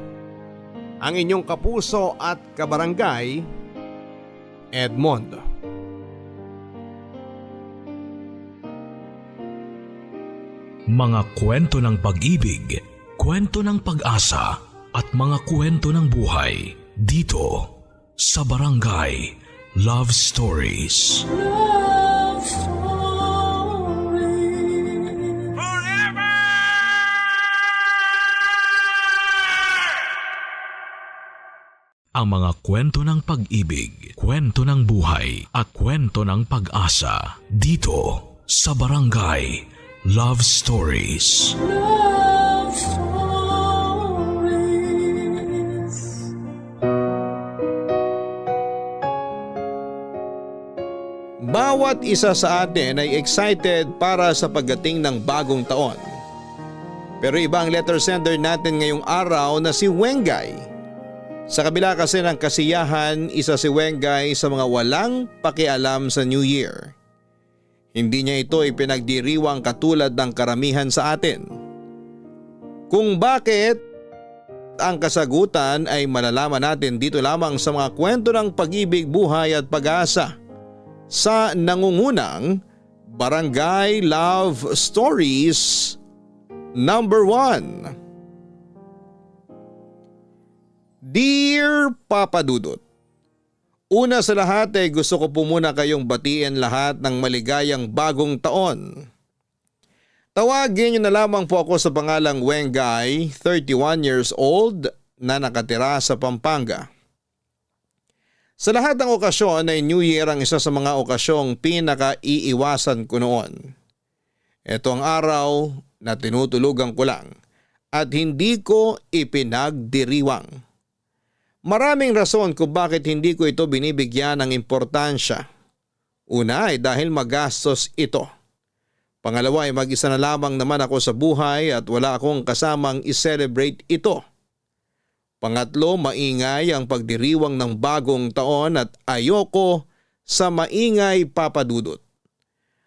Ang inyong kapuso at kabarangay, Edmond. Mga kwento ng pag-ibig, kwento ng pag-asa at mga kwento ng buhay dito sa Barangay Love Stories. Love Stories. Ang mga kwento ng pag-ibig, kwento ng buhay at kwento ng pag-asa dito sa Barangay Love Stories. Love Stories. Bawat isa sa atin ay excited para sa pagdating ng bagong taon. Pero iba ang letter sender natin ngayong araw na si Wengay. Sa kabila kasi ng kasiyahan, isa si Wengay sa mga walang pakialam sa New Year. Hindi niya ito ipinagdiriwang katulad ng karamihan sa atin. Kung bakit, ang kasagutan ay malalaman natin dito lamang sa mga kwento ng pag-ibig, buhay at pag-asa sa nangungunang Barangay Love Stories number 1. Dear Papa Dudut, una sa lahat ay gusto ko po muna kayong batiin lahat ng maligayang bagong taon. Tawagin niyo na lamang po ako sa pangalang Wengay, 31 years old, na nakatira sa Pampanga. Sa lahat ng okasyon ay New Year ang isa sa mga okasyong pinaka-iiwasan ko noon. Ito ang araw na tinutulugan ko lang at hindi ko ipinagdiriwang. Maraming rason kung bakit hindi ko ito binibigyan ng importansya. Una ay dahil magastos ito. Pangalawa ay mag-isa na lamang naman ako sa buhay at wala akong kasamang i-celebrate ito. Pangatlo, maingay ang pagdiriwang ng bagong taon at ayoko sa maingay, Papa Dudut.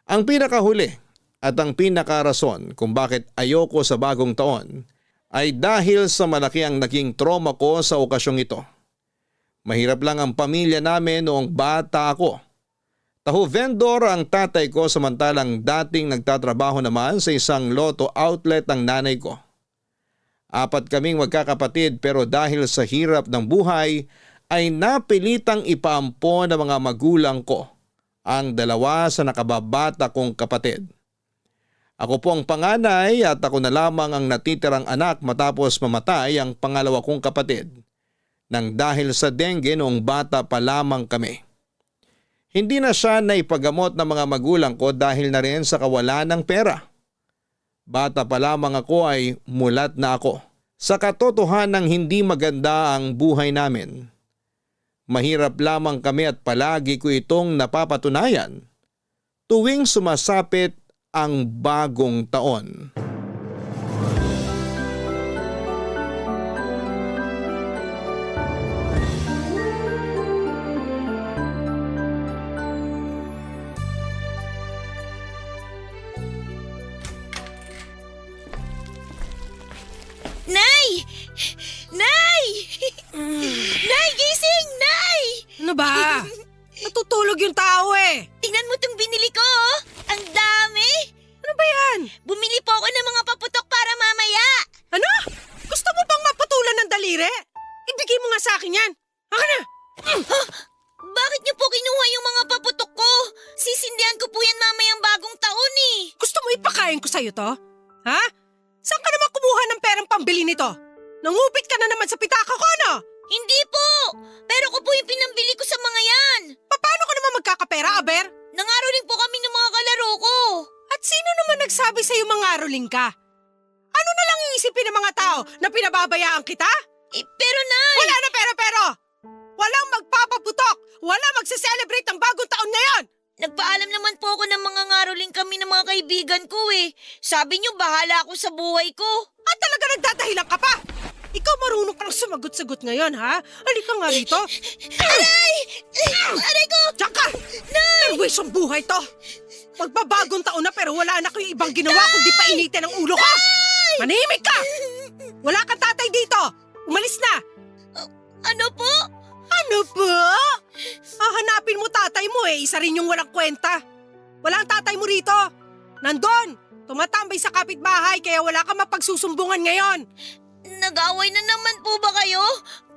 Ang pinakahuli at ang pinakarason kung bakit ayoko sa bagong taon ay dahil sa malaki ang naging trauma ko sa okasyong ito. Mahirap lang ang pamilya namin noong bata ako. Taho vendor ang tatay ko samantalang dating nagtatrabaho naman sa isang loto outlet ang nanay ko. 4 kaming magkakapatid pero dahil sa hirap ng buhay ay napilitang ipaampon ng mga magulang ko ang 2 sa nakababata kong kapatid. Ako po ang panganay at ako na lamang ang natitirang anak matapos mamatay ang pangalawa kong kapatid nang dahil sa dengue noong bata pa lamang kami. Hindi na siya naipagamot ng mga magulang ko dahil na rin sa kawalan ng pera. Bata pa lamang ako ay mulat na ako. Sa katotohanan hindi maganda ang buhay namin. Mahirap lamang kami at palagi ko itong napapatunayan tuwing sumasapit ang bagong taon. Nay! Nay! Nay, gising! Nay! Ano ba? Natutulog yung tao eh. Tingnan mo tong binili ko, oh! Ang dami! Ano ba yan? Bumili po ako ng mga paputok para mamaya! Ano? Gusto mo bang mapatulan ng daliri? Ibigay mo nga sa akin yan. Haka na! Bakit niyo po kinuha yung mga paputok ko? Sisindihan ko po yan mamayang bagong taon eh! Gusto mo ipakain ko sa'yo to? Ha? Saan ka naman kumuha ng perang pambili nito? Nangupit ka na naman sa pitaka ko, ano? Hindi po! Pero ko po yung pinambili ko sa mga yan! Paano ka naman magkakapera, Aber? Nangaroling po kami ng mga kalaro ko! At sino naman nagsabi sa'yo mangaroling ka? Ano na lang iisipin ng mga tao na pinababayaan kita? Pero Nay! Wala na pero! Walang magpapaputok! Walang magse-celebrate ng bagong taon ngayon! Nagpaalam naman po ako ng mga ngaroling kami ng mga kaibigan ko eh. Sabi niyo bahala ako sa buhay ko. At talaga nagdadahilan ka pa! Ikaw marunong ka lang sumagot-sagot ngayon, ha? Halika nga rito. Aray! Aray ko! Diyan ka! Perwis ang buhay to! Magbabagong taon na pero wala na kayong ibang ginawa kundi painitin ang ulo ka! Manahimik ka! Wala kang tatay dito! Umalis na! Ano po? Ano ba? Hahanapin mo tatay mo eh, isa rin yung walang kwenta. Walang tatay mo rito. Nandun! Tumatambay sa kapitbahay kaya wala kang mapagsusumbungan ngayon. Nag-away na naman po ba kayo?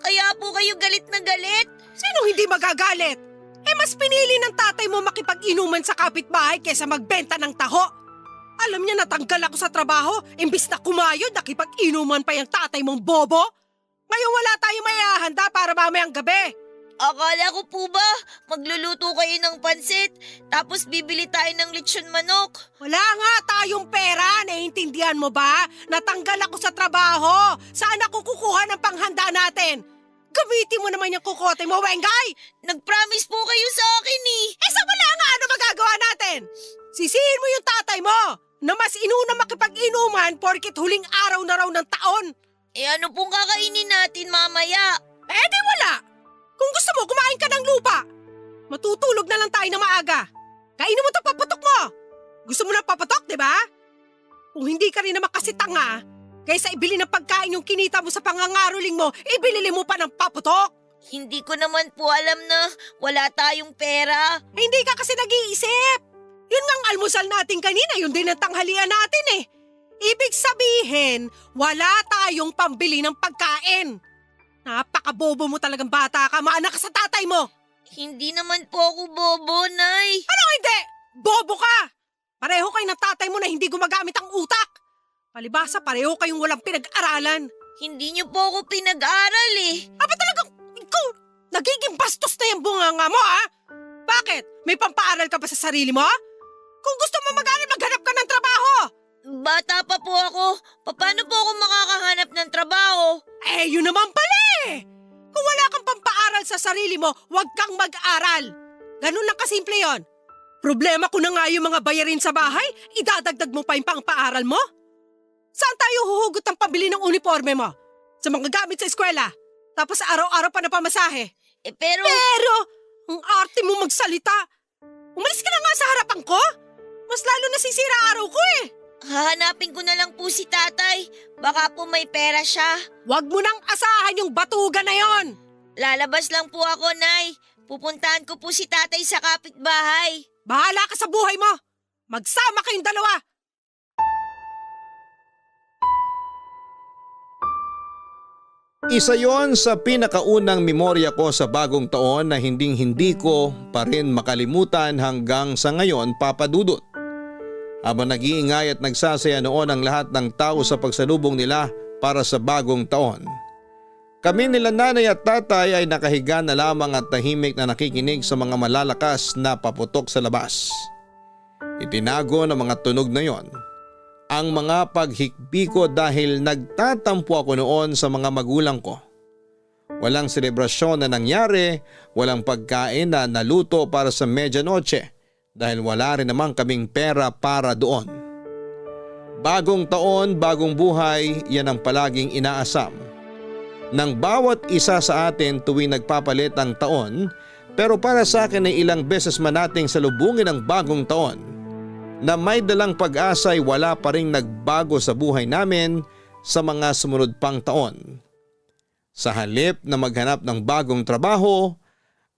Kaya po kayo galit na galit? Sino hindi magagalit? Eh mas pinili ng tatay mo makipag-inuman sa kapitbahay kaysa magbenta ng taho. Alam niya natanggal ako sa trabaho, imbis na kumayod nakipag-inuman pa yung tatay mong bobo. Ngayon wala tayong maihahanda para mamayang gabi. Akala ko po ba magluluto kayo ng pansit tapos bibili tayo ng lechon manok? Wala nga tayong pera, naiintindihan mo ba? Natanggal ako sa trabaho. Saan ako kukuha ng panghanda natin? Gamitin mo naman yung kukote mo, Wengay! Nag-promise po kayo sa akin eh. Eh sa wala nga ano magagawa natin? Sisihin mo yung tatay mo na mas inuna makipag-inuman porkit huling araw na raw ng taon. Eh ano pong kakainin natin mamaya? Eh di wala! Kung gusto mo, kumain ka ng lupa. Matutulog na lang tayo na maaga. Kainin mo ito papatok mo. Gusto mo ng papatok, di ba? Kung hindi ka rin naman kasi tanga, kaysa ibili ng pagkain yung kinita mo sa pangangaroling mo, ibili mo pa ng papatok. Hindi ko naman po alam na wala tayong pera. Hindi ka kasi nag-iisip. Yun nga ang almusal natin kanina, yun din ang tanghalian natin eh. Ibig sabihin, wala tayong pambili ng pagkain. Napakabobo mo talagang bata ka, maanak ka sa tatay mo. Hindi naman po ako bobo, Nay. Ano hindi? Bobo ka! Pareho kayo ng tatay mo na hindi gumagamit ang utak. Palibasa, pareho kayong walang pinag-aralan. Hindi niyo po ako pinag-aral eh. Aba talagang, ikaw, nagiging bastos na yung bunganga mo ha? Bakit? May pampaaral ka pa sa sarili mo? Kung gusto mo mag-aral, maghanap ka ng trabaho. Bata pa po ako. Paano po ako makakahanap ng trabaho? Eh, yun naman pala eh. Kung wala kang pampaaral sa sarili mo, huwag kang mag-aral. Ganun lang kasimple yon. Problema ko na nga yung mga bayarin sa bahay, idadagdag mo pa yung pang-paaral mo? Saan tayo huhugot ng pambili ng uniforme mo? Sa mga gamit sa eskwela. Tapos araw-araw pa na pamasahe. Pero, ang arte mo magsalita. Umalis ka na nga sa harapan ko. Mas lalo nasisira araw ko eh. hahanapin ko na lang po si tatay. Baka po may pera siya. Huwag mo nang asahan yung batuga na yon. Lalabas lang po ako, Nay. Pupuntahan ko po si tatay sa kapitbahay. Bahala ka sa buhay mo. Magsama kayong dalawa. Isa yon sa pinakaunang memorya ko sa bagong taon na hinding-hindi ko pa rin makalimutan hanggang sa ngayon, Papa Dudut. Habang nag-iingay at nagsasaya noon ang lahat ng tao sa pagsalubong nila para sa bagong taon. Kami nila nanay at tatay ay nakahiga na lamang at tahimik na nakikinig sa mga malalakas na paputok sa labas. Itinago ng mga tunog na yon ang mga paghikbi ko dahil nagtatampo ako noon sa mga magulang ko. Walang selebrasyon na nangyari, walang pagkain na naluto para sa medianoche dahil wala rin naman kaming pera para doon. Bagong taon, bagong buhay, yan ang palaging inaasam ng bawat isa sa atin tuwing nagpapalit ang taon, pero para sa akin ay ilang beses man nating salubungin ang bagong taon na may dalang pag-asa ay wala pa ring nagbago sa buhay namin sa mga sumunod pang taon. Sa halip na maghanap ng bagong trabaho,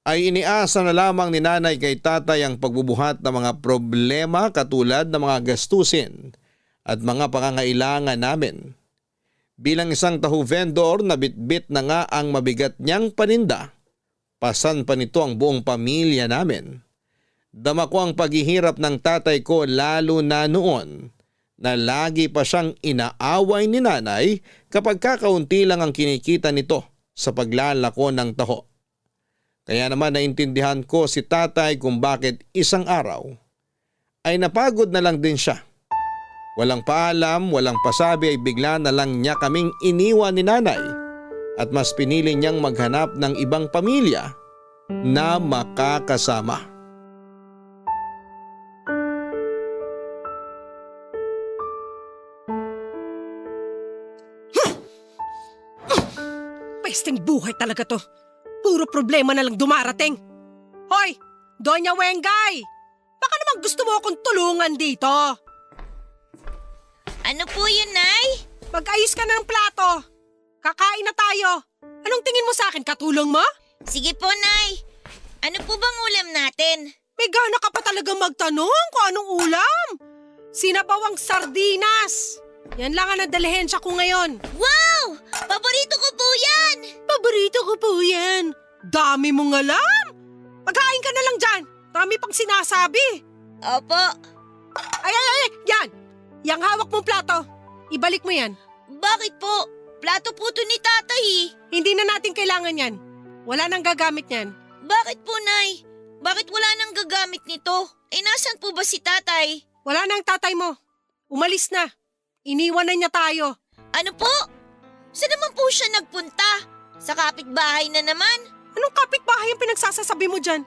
ay iniasa na lamang ni nanay kay tatay ang pagbubuhat ng mga problema katulad ng mga gastusin at mga pangangailangan namin. Bilang isang taho vendor na bitbit na nga ang mabigat niyang paninda, pasan pa nito ang buong pamilya namin. Dama ko ang paghihirap ng tatay ko lalo na noon na lagi pa siyang inaaway ni nanay kapag kakaunti lang ang kinikita nito sa paglalako ng taho. Kaya naman naintindihan ko si tatay kung bakit isang araw ay napagod na lang din siya. Walang paalam, walang pasabi ay bigla na lang niya kaming iniwan ni nanay at mas pinili niyang maghanap ng ibang pamilya na makakasama. Pesteng buhay talaga to. Puro problema na lang dumarating. Hoy, Doña Wengay! Baka naman gusto mo akong tulungan dito. Ano po yun, Nay? Mag-ayos ka na ng plato. Kakain na tayo. Anong tingin mo sa akin? Katulong mo? Sige po, Nay. Ano po bang ulam natin? May gana ka pa talaga magtanong kung anong ulam. Sinabawang sardinas. Yan lang ang nadalihensya ko ngayon. Wow! Paborito ko po yan! Paborito ko po yan. Dami mong alam. Maghain ka na lang dyan. Dami pang sinasabi. Opo. Ay, yan. Yang hawak mong plato. Ibalik mo yan. Bakit po? Plato po to ni Tatay eh. Hindi na natin kailangan yan. Wala nang gagamit yan. Bakit po, Nay? Bakit wala nang gagamit nito? Nasan po ba si Tatay? Wala nang tatay mo. Umalis na. Iniwan na niya tayo. Ano po? Saan naman po siya nagpunta? Sa kapitbahay na naman? Anong kapitbahay ang pinagsasasabi mo dyan?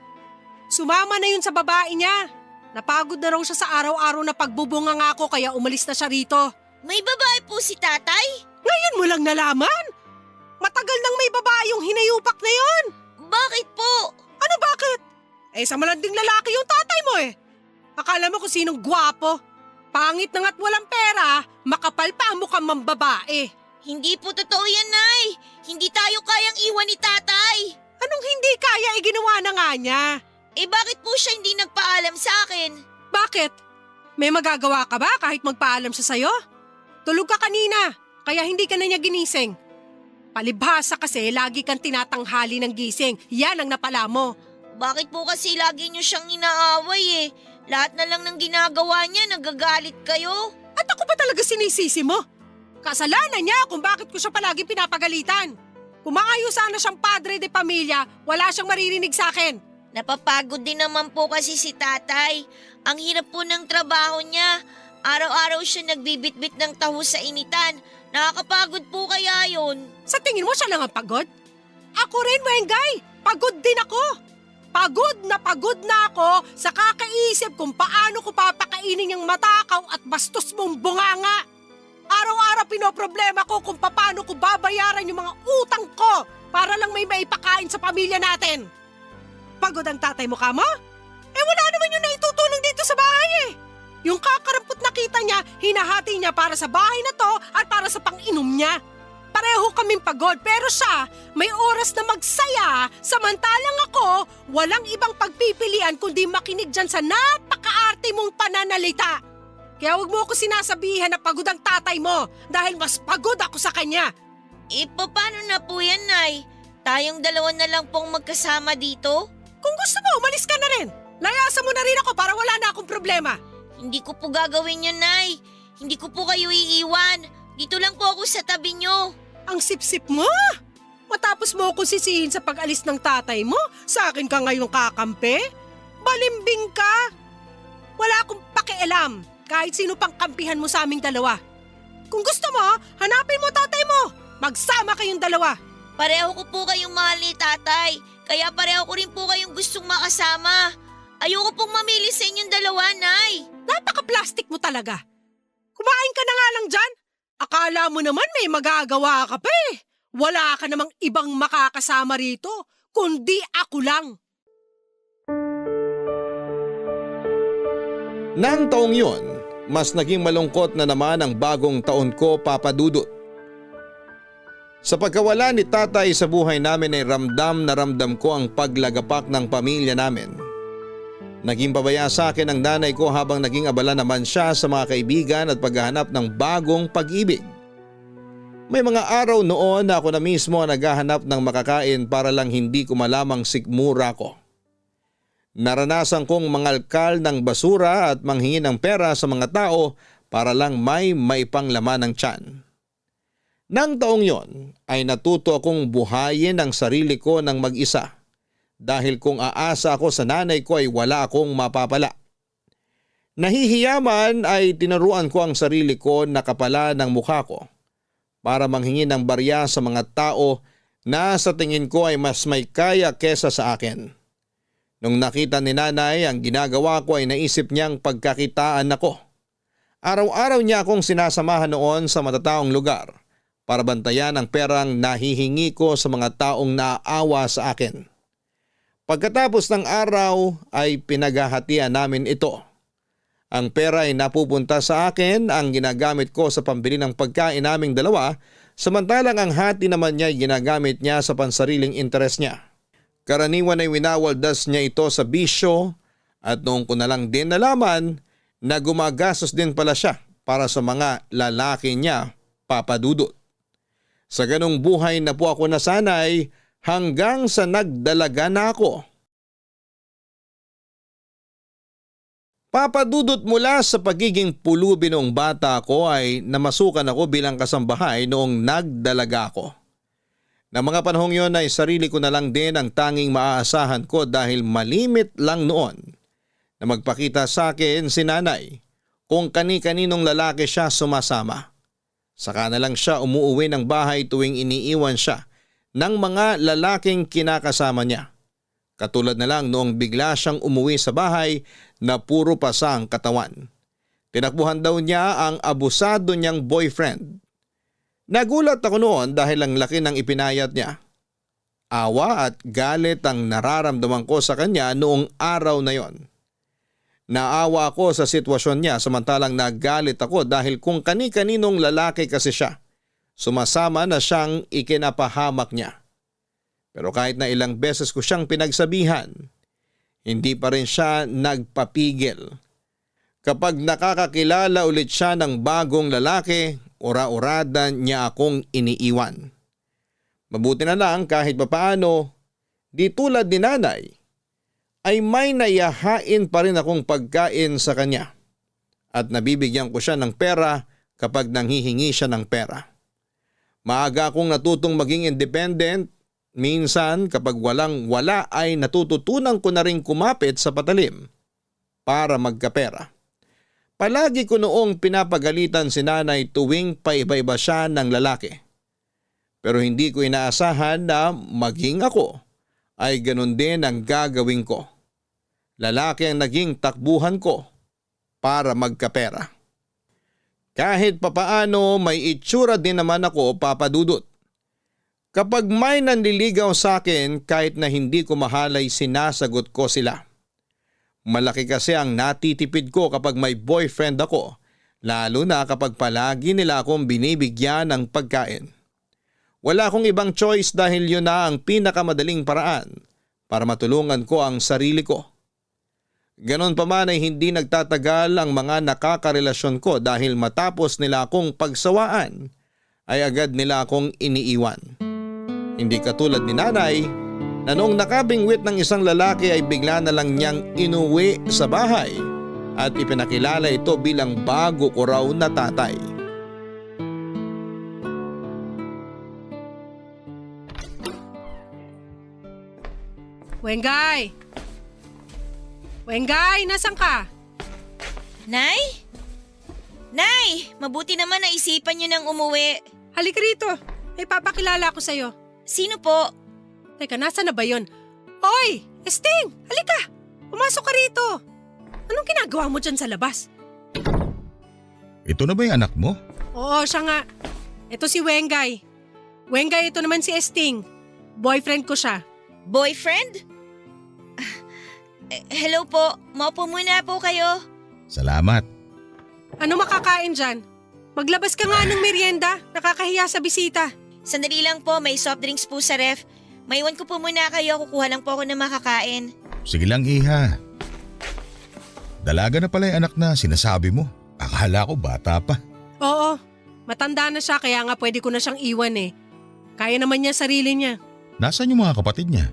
Sumama na yun sa babae niya. Napagod na raw siya sa araw-araw na pagbubunga nga ako kaya umalis na siya rito. May babae po si Tatay? Ngayon mo lang nalaman? Matagal nang may babae yung hinayupak na yun. Bakit po? Ano bakit? Sa malanding lalaki yung tatay mo eh. Akala mo kung sinong gwapo. Pangit na nga't walang pera, makapal pa ang mukhang mambabae. Hindi po totoo yan, Nay. Hindi tayo kayang iwan ni Tatay. Anong hindi kaya ginawa na nga niya? Bakit po siya hindi nagpaalam sa akin? Bakit? May magagawa ka ba kahit magpaalam siya sa'yo? Tulog ka kanina, kaya hindi ka na niya ginising. Palibhasa kasi lagi kang tinatanghali ng gising. Yan ang napala mo. Bakit po kasi lagi niyo siyang inaaway eh? Lahat na lang ng ginagawa niya, nagagalit kayo. At ako pa talaga sinisisi mo? Kasalanan niya kung bakit ko siya palagi pinapagalitan. Kung maayos sana siyang padre de pamilya, wala siyang maririnig sa akin. Napapagod din naman po kasi si Tatay. Ang hirap po ng trabaho niya. Araw-araw siya nagbibitbit ng taho sa initan. Nakakapagod po kaya yun. Sa tingin mo siya lang ang pagod? Ako rin, Wengay. Pagod din ako. Pagod na ako sa kakaisip kung paano ko papakainin yung matakaw at bastos mong bunganga. Araw-araw pinoproblema ko kung paano ko babayaran yung mga utang ko para lang may maipakain sa pamilya natin. Pagod ang tatay mo, kamo? Wala naman yung naitutulong dito sa bahay eh. Yung kakarampot na kita niya, hinahati niya para sa bahay na to at para sa pang-inom niya. Pareho kaming pagod pero siya may oras na magsaya samantalang ako walang ibang pagpipilian kundi makinig dyan sa napakaarte mong pananalita. Kaya huwag mo ako sinasabihan na pagod ang tatay mo dahil mas pagod ako sa kanya. Paano na po yan, Nay? Tayong dalawa na lang pong magkasama dito? Kung gusto mo, umalis ka na rin. Layasan mo na rin ako para wala na akong problema. Hindi ko po gagawin yun, Nay. Hindi ko po kayo iiwan. Dito lang po ako sa tabi niyo. Ang sip-sip mo! Matapos mo akong sisihin sa pag-alis ng tatay mo, sa akin ka ngayong kakampi? Balimbing ka! Wala akong pakialam kahit sino pang kampihan mo sa aming dalawa. Kung gusto mo, hanapin mo tatay mo. Magsama kayong dalawa. Pareho ko po kayong mahal ni Tatay. Kaya pareho ko rin po kayong gustong makasama. Ayoko pong mamili sa inyong dalawa, Nay. Napaka-plastic mo talaga. Kumain ka na nga lang dyan. Akala mo naman may magagawa ka pa eh. Wala ka namang ibang makakasama rito, kundi ako lang. Nang taong yun, mas naging malungkot na naman ang bagong taon ko, Papa Dudut. Sa pagkawala ni tatay sa buhay namin ay ramdam na ramdam ko ang paglagapak ng pamilya namin. Naging pabaya sa akin ang nanay ko habang naging abala naman siya sa mga kaibigan at paghahanap ng bagong pag-ibig. May mga araw noon na ako na mismo ang naghahanap ng makakain para lang hindi ko malamang sikmura ko. Naranasan kong mangalkal ng basura at manghingi ng pera sa mga tao para lang may panglaman ng tiyan. Nang taong yon ay natuto akong buhayin ang sarili ko ng mag-isa. Dahil kung aasa ako sa nanay ko ay wala akong mapapala. Nahihiyaman ay tinuruan ko ang sarili ko na kapala ng mukha ko para manghingi ng barya sa mga tao na sa tingin ko ay mas may kaya kesa sa akin. Nung nakita ni nanay ang ginagawa ko ay naisip niyang pagkakitaan ako. Araw-araw niya akong sinasamahan noon sa matataong lugar para bantayan ang perang nahihingi ko sa mga taong naaawa sa akin. Pagkatapos ng araw ay pinaghahatian namin ito. Ang pera ay napupunta sa akin, ang ginagamit ko sa pambili ng pagkain naming dalawa, samantalang ang hati naman niya ay ginagamit niya sa pansariling interes niya. Karaniwan ay winawaldas niya ito sa bisyo at noong ko na lang din nalaman na gumagastos din pala siya para sa mga lalaki niya, Papa Dudut. Sa ganong buhay na po ako nasanay hanggang sa nagdalaga na ako. Papa Dudut, mula sa pagiging pulubi noong bata ako ay namasukan ako bilang kasambahay noong nagdalaga ako. Na mga panahong yon ay sarili ko na lang din ang tanging maaasahan ko dahil malimit lang noon na magpakita sa akin si nanay kung kani-kaninong lalaki siya sumasama. Saka na lang siya umuuwi ng bahay tuwing iniiwan siya ng mga lalaking kinakasama niya. Katulad na lang noong bigla siyang umuwi sa bahay na puro pasa ang katawan. Tinakbuhan daw niya ang abusado niyang boyfriend. Nagulat ako noon dahil ang laki ng ipinayat niya. Awa at galit ang nararamdaman ko sa kanya noong araw na yon. Naawa ako sa sitwasyon niya samantalang nagalit ako dahil kung kani-kaninong lalaki kasi siya, sumasama na siyang ikinapahamak niya. Pero kahit na ilang beses ko siyang pinagsabihan, hindi pa rin siya nagpapigil. Kapag nakakakilala ulit siya ng bagong lalaki, ura-urada niya akong iniiwan. Mabuti na lang kahit papaano, di tulad ni nanay, ay may nayahain pa rin akong pagkain sa kanya at nabibigyan ko siya ng pera kapag nanghihingi siya ng pera. Maaga akong natutong maging independent. Minsan kapag walang-wala ay natututunan ko na rin kumapit sa patalim para magkapera. Palagi ko noong pinapagalitan si nanay tuwing paiba-iba siya ng lalaki. Pero hindi ko inaasahan na maging ako ay ganun din ang gagawin ko. Lalaki ang naging takbuhan ko para magkapera. Kahit papaano may itsura din naman ako, Papa Dudut. Kapag may nanliligaw sa akin kahit na hindi ko mahal ay sinasagot ko sila. Malaki kasi ang natitipid ko kapag may boyfriend ako, lalo na kapag palagi nila akong binibigyan ng pagkain. Wala akong ibang choice dahil yun na ang pinakamadaling paraan para matulungan ko ang sarili ko. Ganon pa man ay hindi nagtatagal ang mga nakakarelasyon ko dahil matapos nila akong pagsawaan ay agad nila akong iniiwan. Hindi katulad ni nanay na noong nakabingwit ng isang lalaki ay bigla na lang niyang inuwi sa bahay at ipinakilala ito bilang bago ko raw na tatay. Wengay! Wengay, nasan ka? Nay? Nay, mabuti naman naisipan niyo nang umuwi. Halika rito. May papakilala ko sa'yo. Sino po? Teka, nasa na ba yun? Hoy! Esting! Halika! Pumasok ka rito! Anong ginagawa mo dyan sa labas? Ito na ba yung anak mo? Oo, siya nga. Ito si Wengay. Wengay, ito naman si Esting. Boyfriend ko siya. Boyfriend? Hello po, maupo muna po kayo. Salamat. Ano makakain dyan? Maglabas ka nga ng merienda. Nakakahiya sa bisita. Sandali lang po, may soft drinks po sa ref. Maiwan ko po muna kayo, kukuha lang po ako ng makakain. Sige lang, Iha. Dalaga na pala yung anak na sinasabi mo. Akala ko bata pa. Oo, matanda na siya kaya nga pwede ko na siyang iwan eh. Kaya naman niya sarili niya. Nasaan yung mga kapatid niya?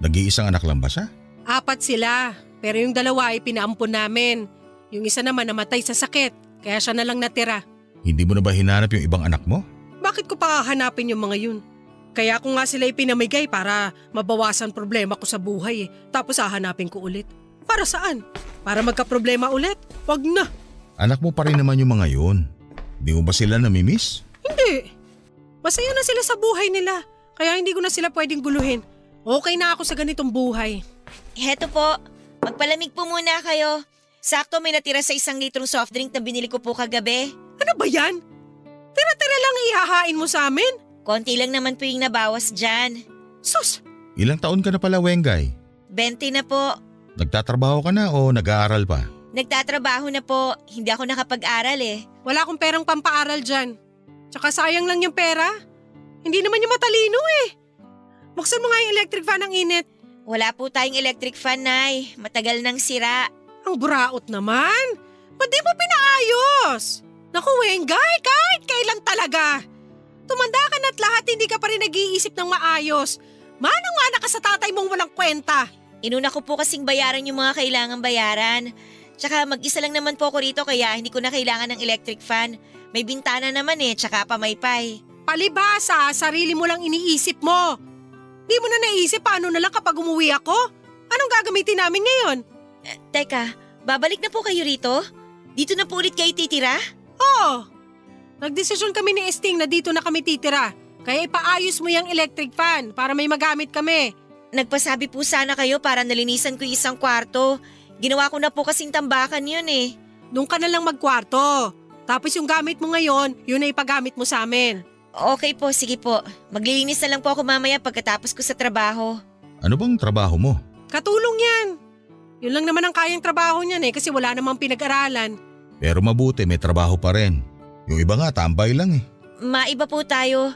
Nag-iisang anak lang ba siya? 4 sila, pero yung 2 ay pinaampon namin. Yung isa naman namatay sa sakit, kaya siya na lang natira. Hindi mo na ba hinanap yung ibang anak mo? Bakit ko pa hahanapin yung mga yun? Kaya ko nga sila ipinamigay para mabawasan problema ko sa buhay eh. Tapos hahanapin ko ulit. Para saan? Para magka-problema ulit? Wag na. Anak mo pa rin naman yung mga yun. Di mo ba sila namimiss? Hindi. Masaya na sila sa buhay nila. Kaya hindi ko na sila pwedeng guluhin. Okay na ako sa ganitong buhay. Heto po, magpalamig po muna kayo. Sakto may natira sa 1 litrong soft drink na binili ko po kagabi. Ano ba yan? Tira-tira lang ihahain mo sa amin? Konti lang naman po yung nabawas dyan. Sus! Ilang taon ka na pala, Wengay? 20 na po. Nagtatrabaho ka na o nag-aaral pa? Nagtatrabaho na po. Hindi ako nakapag-aral eh. Wala akong perang pampaaral dyan. Tsaka sayang lang yung pera. Hindi naman yung matalino eh. Buksan mo nga yung electric fan ng init. Wala po tayong electric fan, Nay. Matagal nang sira. Ang buraot naman. Ba't di mo pinaayos? Naku, Wengay, kahit kailan talaga. Tumanda ka na't lahat hindi ka pa rin nag-iisip ng maayos. Manang-mana ka sa tatay mong walang kwenta. Inuna ko po kasing bayaran yung mga kailangang bayaran. Tsaka mag-isa lang naman po ako rito kaya hindi ko na kailangan ng electric fan. May bintana naman eh, tsaka pamaypay. Palibhasa, sarili mo lang iniisip mo. Di mo na naisip paano na lang kapag umuwi ako? Anong gagamitin namin ngayon? Teka, babalik na po kayo rito? Dito na po ulit kayo titira? Oo. Nagdesisyon kami ni Esting na dito na kami titira. Kaya ipaayos mo yung electric fan para may magamit kami. Nagpasabi po sana kayo para nalinisan ko yung isang kwarto. Ginawa ko na po kasing tambakan yun eh. Doon ka na lang magkwarto. Tapos yung gamit mo ngayon, yun na ipagamit mo sa amin. Okay po, sige po. Maglilinis na lang po ako mamaya pagkatapos ko sa trabaho. Ano bang trabaho mo? Katulong yan. Yun lang naman ang kayang trabaho niyan eh kasi wala namang pinag-aralan. Pero mabuti may trabaho pa rin. Yung iba nga tambay lang eh. Maiba po tayo.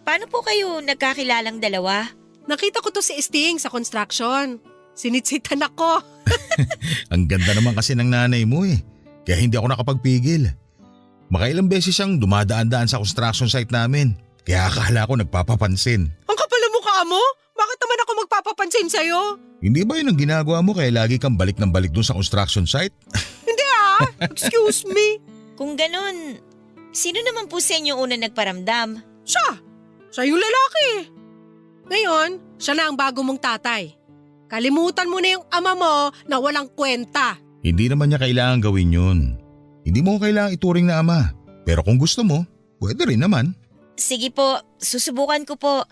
Paano po kayo nagkakilalang dalawa? Nakita ko to si Esting sa construction. Sinitsitan ako. Ang ganda naman kasi ng nanay mo eh. Kaya hindi ako nakapagpigil. Makailang beses siyang dumadaan-daan sa construction site namin. Kaya akala ko nagpapapansin. Ang kapal ng mukha mo? Bakit naman ako magpapapansin sa'yo? Hindi ba yun ang ginagawa mo kaya lagi kang balik ng balik dun sa construction site? Hindi ah! Excuse me! Kung ganun, sino naman po sa inyo una nagparamdam? Siya! Siya yung lalaki. Ngayon, siya na ang bago mong tatay. Kalimutan mo na yung ama mo na walang kwenta. Hindi naman niya kailangan gawin yun. Hindi mo kailangang ituring na ama. Pero kung gusto mo, pwede rin naman. Sige po, susubukan ko po.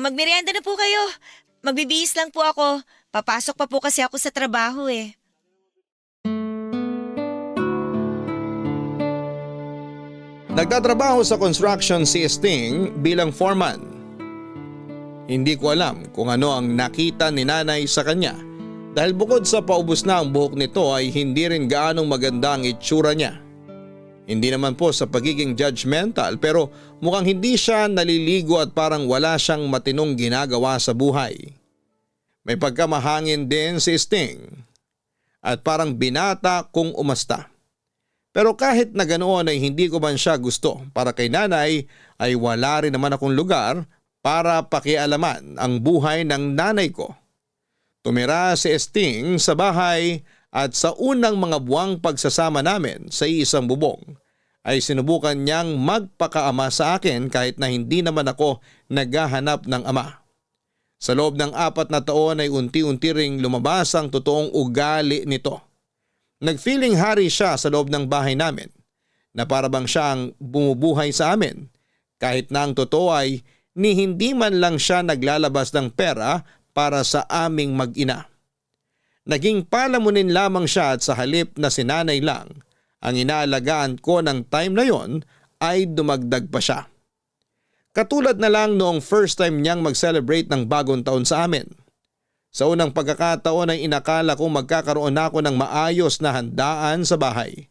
Magmerienda na po kayo. Magbibihis lang po ako. Papasok pa po kasi ako sa trabaho eh. Nagtatrabaho sa construction si Sting bilang foreman. Hindi ko alam kung ano ang nakita ni nanay sa kanya dahil bukod sa paubos na ang buhok nito ay hindi rin gaanong maganda ang itsura niya. Hindi naman po sa pagiging judgmental pero mukhang hindi siya naliligo at parang wala siyang matinong ginagawa sa buhay. May pagkamahangin din si Sting at parang binata kung umasta. Pero kahit na ganoon ay hindi ko man siya gusto para kay nanay ay wala rin naman akong lugar para pakialaman ang buhay ng nanay ko. Tumira si Sting sa bahay at sa unang mga buwang pagsasama namin sa isang bubong ay sinubukan niyang magpakaama sa akin kahit na hindi naman ako naghahanap ng ama. Sa loob ng 4 na taon ay unti-unti ring lumabas ang totoong ugali nito. Nagfeeling hari siya sa loob ng bahay namin na para bang siya ang bumubuhay sa amin kahit na ang totoo ay ni hindi man lang siya naglalabas ng pera para sa aming mag-ina. Naging palamunin lamang siya at sa halip na si nanay lang ang inaalagaan ko ng time na yon ay dumagdag pa siya. Katulad na lang noong first time niyang mag-celebrate ng bagong taon sa amin. Sa unang pagkakataon ay inakala kong magkakaroon ako ng maayos na handaan sa bahay.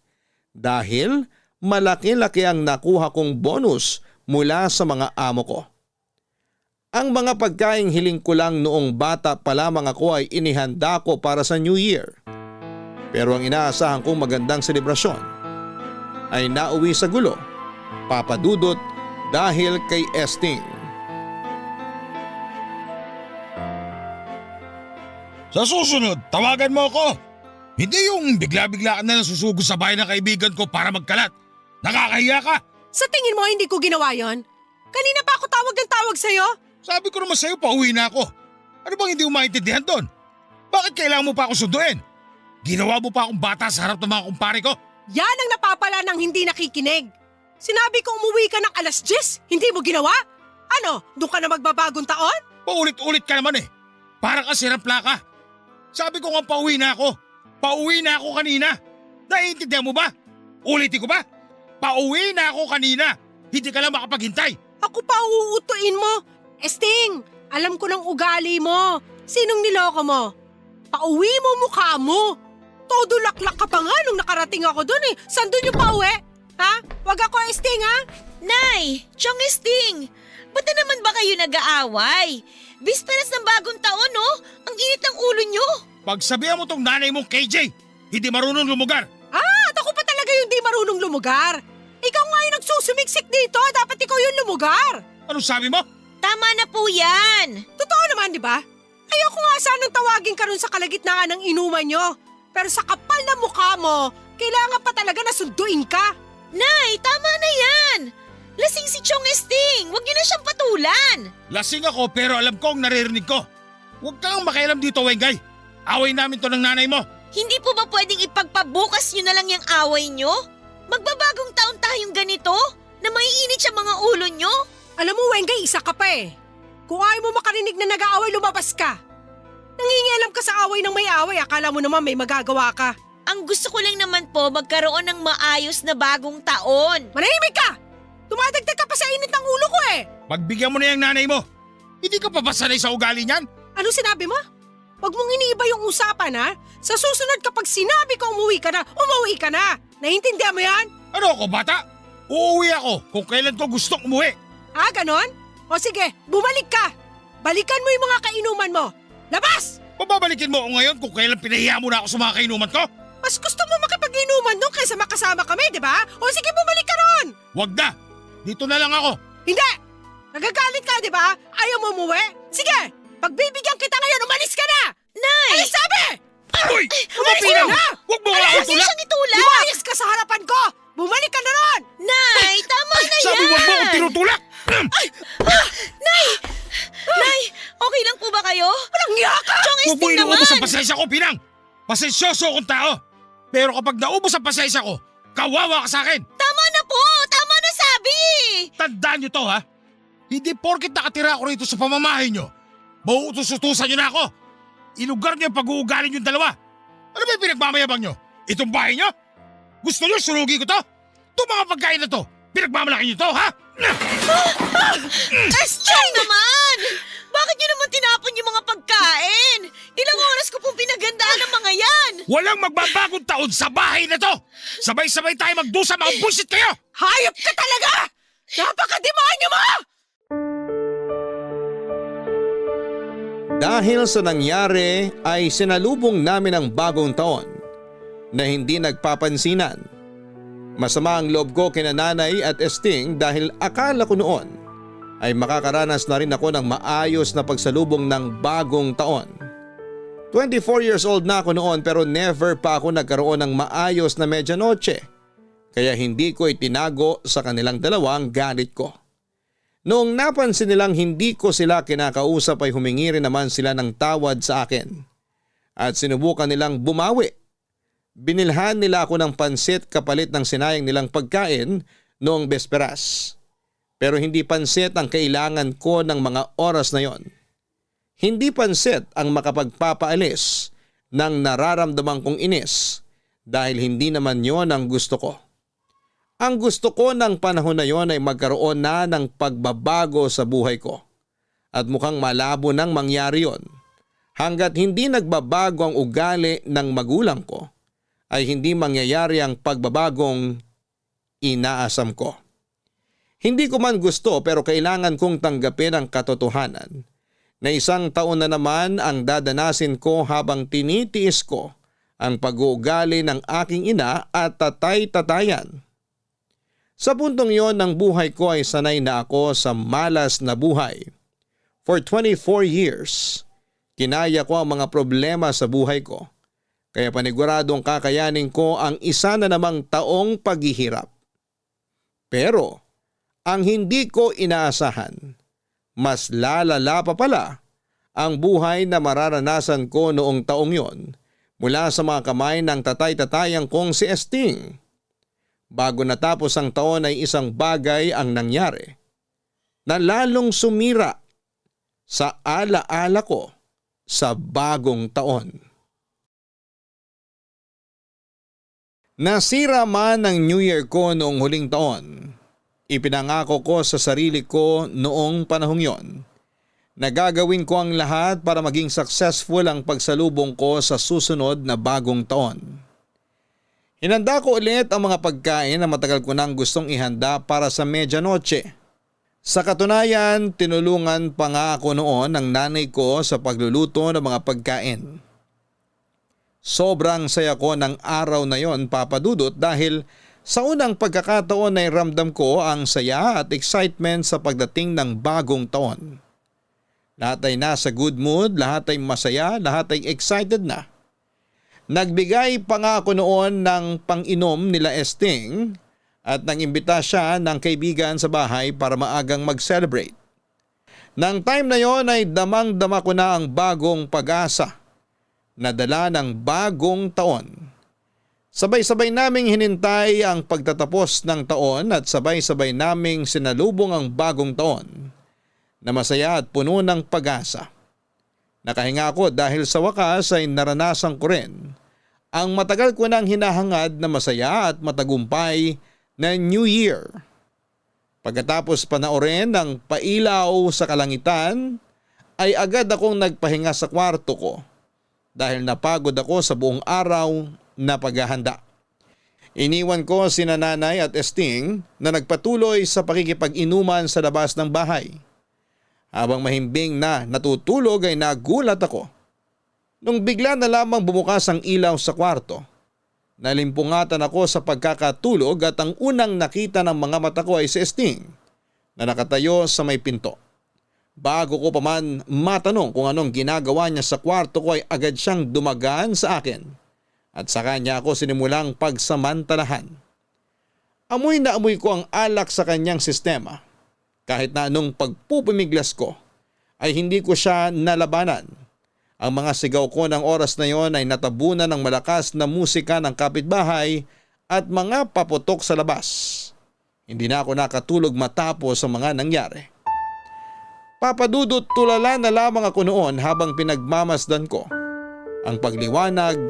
Dahil malaki-laki ang nakuha kong bonus mula sa mga amo ko. Ang mga pagkaing hiling ko lang noong bata pa lamang ako ay inihanda ko para sa New Year. Pero ang inaasahan kong magandang selebrasyon ay nauwi sa gulo, papadudot dahil kay Esting. Sa susunod, tawagan mo ako. Hindi yung bigla-bigla ka na lang susugod sa bahay ng kaibigan ko para magkalat. Nakakahiya ka. Sa tingin mo hindi ko ginawa yon? Kanina pa ako tawag ng tawag sa'yo? Sabi ko naman sa'yo, pauwi na ako. Ano bang hindi mo maintindihan doon? Bakit kailangan mo pa ako sunduin? Ginawa mo pa akong bata sa harap ng mga kumpare ko? Yan ang napapala ng hindi nakikinig. Sinabi ko umuwi ka ng 10:00, hindi mo ginawa? Ano, doon ka na magbabagong taon? Paulit-ulit ka naman eh. Parang kasirapla ka. Sabi ko nga pauwi na ako. Pauwi na ako kanina. Naiintindihan mo ba? Ulitin ko ba? Pauwi na ako kanina. Hindi ka lang makapaghintay. Ako pa uutuin mo. Sting, alam ko ng ugali mo. Sinong niloko mo? Pauwi mo mukha mo. Todo laklak ka pa nga nung nakarating ako doon eh. Saan doon yung pauwi? Ha? Wag ako, Sting, ha? Nay, Chong Sting, ba't na naman ba kayo nag-aaway? Bisperas ng bagong taon, no? Ang init ng ulo nyo. Pagsabihan mo tong nanay mong KJ, hindi marunong lumugar. At ako pa talaga yung di marunong lumugar. Ikaw nga yung nagsusumiksik dito. Dapat ikaw yung lumugar. Anong sabi mo? Tama na po yan. Totoo naman, di ba? Ayoko nga sanang tawagin ka ron sa kalagitnaan ng inuman nyo. Pero sa kapal na mukha mo, kailangan pa talaga na sunduin ka. Nay, tama na yan. Lasing si Chong Sting. Huwag niyo na siyang patulan. Lasing ako pero alam ko ang naririnig ko. Huwag kang makialam dito, Wengay. Away namin to ng nanay mo. Hindi po ba pwedeng ipagpabukas niyo na lang yung away niyo? Magbabagong taon tayong ganito na maiinit sa mga ulo niyo? Alam mo, Wengay, isa ka pa eh. Kung ayaw mo makarinig na nag-aaway, lumabas ka. Nangingialam ka sa away ng may away, akala mo naman may magagawa ka. Ang gusto ko lang naman po magkaroon ng maayos na bagong taon. Manahimik ka! Tumadagdag ka pa sa init ng ulo ko eh! Pagbigyan mo na yung nanay mo. Hindi ka pa ba sanay sa ugali niyan? Ano sinabi mo? Huwag mong iniiba yung usapan ha? Sa susunod kapag sinabi ko umuwi ka na. Naiintindihan mo yan? Ano ako, bata? Uuwi ako kung kailan ko gustong umuwi. Ah, ganon? O sige, bumalik ka. Balikan mo yung mga kainuman mo. Labas! Pababalikin mo ako ngayon kung kailan pinahiya mo na ako sa mga kainuman ko? Mas gusto mo makipag-inuman doon kaysa makasama kami, di ba? O sige, bumalik ka ron! Wag na! Dito na lang ako. Hindi! Nagagalit ka, di ba? Ayaw mo umuwi? Sige, pagbibigyan kita ngayon, umalis ka na! Nay! Ano sabi? Uy! Umalis ka Pinang! na! Huwag mo nga Huwag ako niyo tulak! siyang itulak! Lumayas ka sa harapan ko! Bumalik ka na ron! Nay, tama na yan! Sabi wag mo akong tinutulak! Nay, okay lang po ba kayo? Walang hiya ka! Chong Huwag mo Sting naman! inuubos ang pasensya ko, Pinang! Pasensyoso akong tao! Pero kapag naubos ang pasensya ko, kawawa ka sa akin! Tama na po! Tama na sabi! Tandaan nyo to, ha? Hindi porkit nakatira ako rito sa pamamahay nyo, mauutos-utusan nyo na ako! Ilugar nyo yung pag-uugali nyo dalawa! Ano ba yung pinagmamayabang nyo? Itong bahay nyo? Gusto nyo surugi ko to? Itong mga pagkain na to, pinagmamalaki nyo to, ha? Chong naman! Bakit niyo naman tinapon yung mga pagkain? Ilang oras ko pong pinagandaan ang mga yan! Walang magbabagong taon sa bahay na to! Sabay-sabay tayo magdusa, mga bullshit kayo! Hayop ka talaga! Napakademonyo mo! Dahil sa nangyari ay sinalubong namin ang bagong taon na hindi nagpapansinan. Masama ang loob ko kina Nanay at Sting dahil akala ko noon ay makakaranas na rin ako ng maayos na pagsalubong ng bagong taon. 24 years old na ako noon pero never pa ako nagkaroon ng maayos na medianoche. Kaya hindi ko itinago sa kanilang dalawa ang galit ko. Noong napansin nilang hindi ko sila kinakausap ay humingi rin naman sila ng tawad sa akin. At sinubukan nilang bumawi. Binilhan nila ako ng pansit kapalit ng sinayang nilang pagkain noong besperas. Pero hindi pansit ang kailangan ko ng mga oras na yon. Hindi pansit ang makapagpapaalis ng nararamdaman kong inis dahil hindi naman yon ang gusto ko. Ang gusto ko ng panahon na yon ay magkaroon na ng pagbabago sa buhay ko. At mukhang malabo nang mangyari yon. Hanggat hindi nagbabago ang ugali ng magulang ko, ay hindi mangyayari ang pagbabagong inaasam ko. Hindi ko man gusto pero kailangan kong tanggapin ang katotohanan na isang taon na naman ang dadanasin ko habang tinitiis ko ang pag-uugali ng aking ina at tatay-tatayan. Sa puntong yon ng buhay ko ay sanay na ako sa malas na buhay. For 24 years, kinaya ko ang mga problema sa buhay ko. Kaya paniguradong kakayanin ko ang isa na namang taong paghihirap. Pero ang hindi ko inaasahan, mas lalala pa pala ang buhay na mararanasan ko noong taong yon mula sa mga kamay ng tatay-tatayang kong si Sting. Bago natapos ang taon ay isang bagay ang nangyari. na lalong sumira sa alaala ko sa bagong taon. Nasira man ang New Year ko noong huling taon, ipinangako ko sa sarili ko noong panahong yon na gagawin ko ang lahat para maging successful ang pagsalubong ko sa susunod na bagong taon. Hinanda ko ulit ang mga pagkain na matagal ko nang gustong ihanda para sa medianoche. Sa katunayan, tinulungan pa nga ako noon ng nanay ko sa pagluluto ng mga pagkain. Sobrang saya ko ng araw na yon, Papa Dudut, dahil sa unang pagkakataon ay ramdam ko ang saya at excitement sa pagdating ng bagong taon. Lahat ay nasa good mood, lahat ay masaya, lahat ay excited na. Nagbigay pa nga ako noon ng pang-inom nila Esting at nang-imbita siya ng kaibigan sa bahay para maagang mag-celebrate. Nang time na yon ay damang-dama ko na ang bagong pag-asa na dala ng bagong taon. Sabay-sabay naming hinintay ang pagtatapos ng taon at sabay-sabay naming sinalubong ang bagong taon na masaya at puno ng pag-asa. Nakahinga ako dahil sa wakas ay naranasan ko rin ang matagal ko nang hinahangad na masaya at matagumpay na New Year. Pagkatapos panoorin ng pailaw sa kalangitan ay agad akong nagpahinga sa kwarto ko dahil napagod ako sa buong araw na paghahanda. Iniwan ko sina Nanay at Esting na nagpatuloy sa pakikipag-inuman sa labas ng bahay. Habang mahimbing na natutulog ay nagulat ako nung bigla na lamang bumukas ang ilaw sa kwarto. Nalimpungatan ako sa pagkakatulog at ang unang nakita ng mga mata ko ay si Esting na nakatayo sa may pinto. Bago ko pa man matanong kung anong ginagawa niya sa kwarto ko ay agad siyang dumagaan sa akin at sa kanya ako sinimulang pagsamantalahan. Amoy na amoy ko ang alak sa kanyang sistema. Kahit na anong pagpupumiglas ko ay hindi ko siya nalabanan. Ang mga sigaw ko ng oras na yon ay natabunan ng malakas na musika ng kapitbahay at mga paputok sa labas. Hindi na ako nakatulog matapos ang mga nangyari. Papa Dudut, tulala na lamang ako noon habang pinagmamasdan ko ang pagliwanag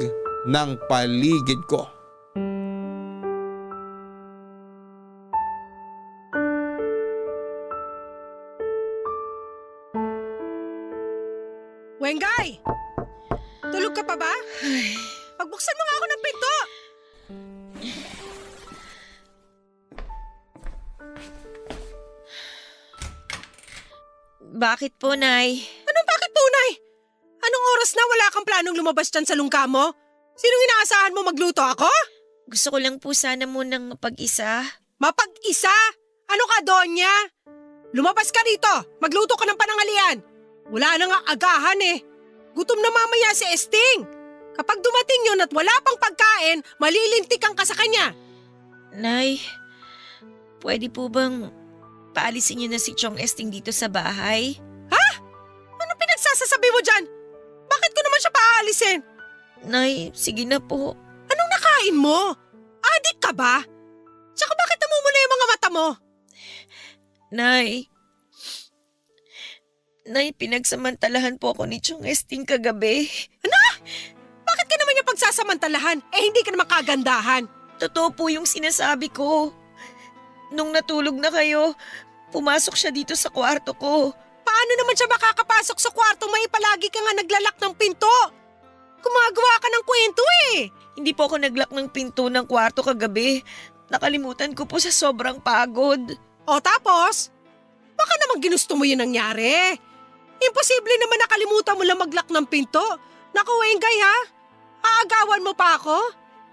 ng paligid ko. Wengay! Tulog ka pa ba? Pagbuksan mo nga ako ng pinto! Bakit po, Nay? Anong bakit po, Nay? Anong oras na wala kang planong lumabas dyan sa lungka mo? Sinong inaasahan mo magluto ako? Gusto ko lang po sana munang mapag-isa. Mapag-isa? Ano ka, Donya? Lumabas ka rito, magluto ka ng panangalian. Wala na nga agahan eh. Gutom na mamaya si Esting. Kapag dumating yun at wala pang pagkain, malilintikan ka sa kanya. Nay, pwede po bang paalisin niyo na si Chong Esting dito sa bahay? Ha? Ano pinagsasasabi mo dyan? Bakit ko naman siya paalisin? Nay, sige na po. Anong nakain mo? Adik ka ba? Tsaka bakit namumula yung mga mata mo? Nay, pinagsamantalahan po ako ni Chong Esting kagabi. Ano? Bakit ka naman niya pagsasamantalahan? Hindi ka naman kagandahan. Totoo po yung sinasabi ko. Nung natulog na kayo, pumasok siya dito sa kwarto ko. Paano naman siya makakapasok sa kwarto may palagi ka nga naglalak ng pinto? Gumagawa ka ng kwento eh. Hindi po ako naglak ng pinto ng kwarto kagabi. Nakalimutan ko po sa sobrang pagod. O tapos? Baka naman ginusto mo yun nangyari. Imposible naman nakalimutan mo lang maglak ng pinto. Naku, Wengay ha? Aagawan mo pa ako?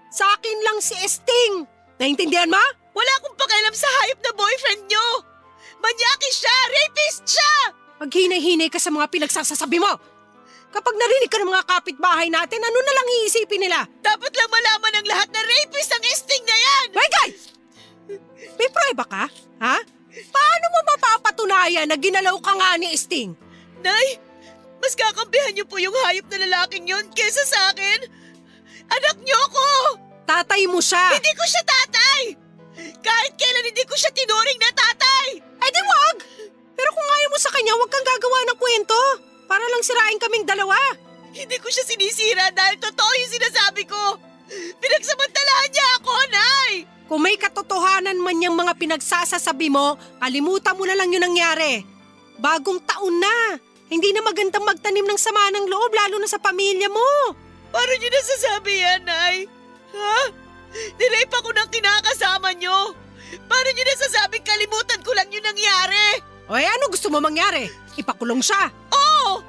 Sa akin lang si Esting. Naintindihan mo? Wala akong pakialam sa hayop na boyfriend nyo. Manyaki siya! Rapist siya! Maghinay-hinay ka sa mga pinagsasasabi mo. Kapag narinig ka ng mga kapitbahay natin, ano na lang iisipin nila? Dapat lang malaman ng lahat na rapist ang Esting na yan! Wengay! May prueba ka? Ha? Paano mo mapapatunayan na ginalaw ka nga ni Esting? Nay, mas kakampihan niyo po yung hayop na lalaking yon kesa sa akin. Anak niyo ko! Tatay mo siya! Hindi ko siya tatay! Kahit kailan hindi ko siya tinuring na tatay! Eh di wag! Pero kung ayaw mo sa kanya, huwag kang gagawa ng kwento. Para lang sirain kaming dalawa. Hindi ko siya sinisira dahil totoo yung sinasabi ko. Pinagsamantalahan niya ako, Nay! Kung may katotohanan man yung mga pinagsasasabi mo, kalimutan mo na lang yung nangyari. Bagong taon na. Hindi na magandang magtanim ng sama ng loob lalo na sa pamilya mo. Paano niyo nasasabi yan, Nay? Ha? Nirape ako ng kinakasama niyo. Paano niyo nasasabing kalimutan ko lang yung nangyari? O ano gusto mo mangyari? Ipakulong siya. Oo!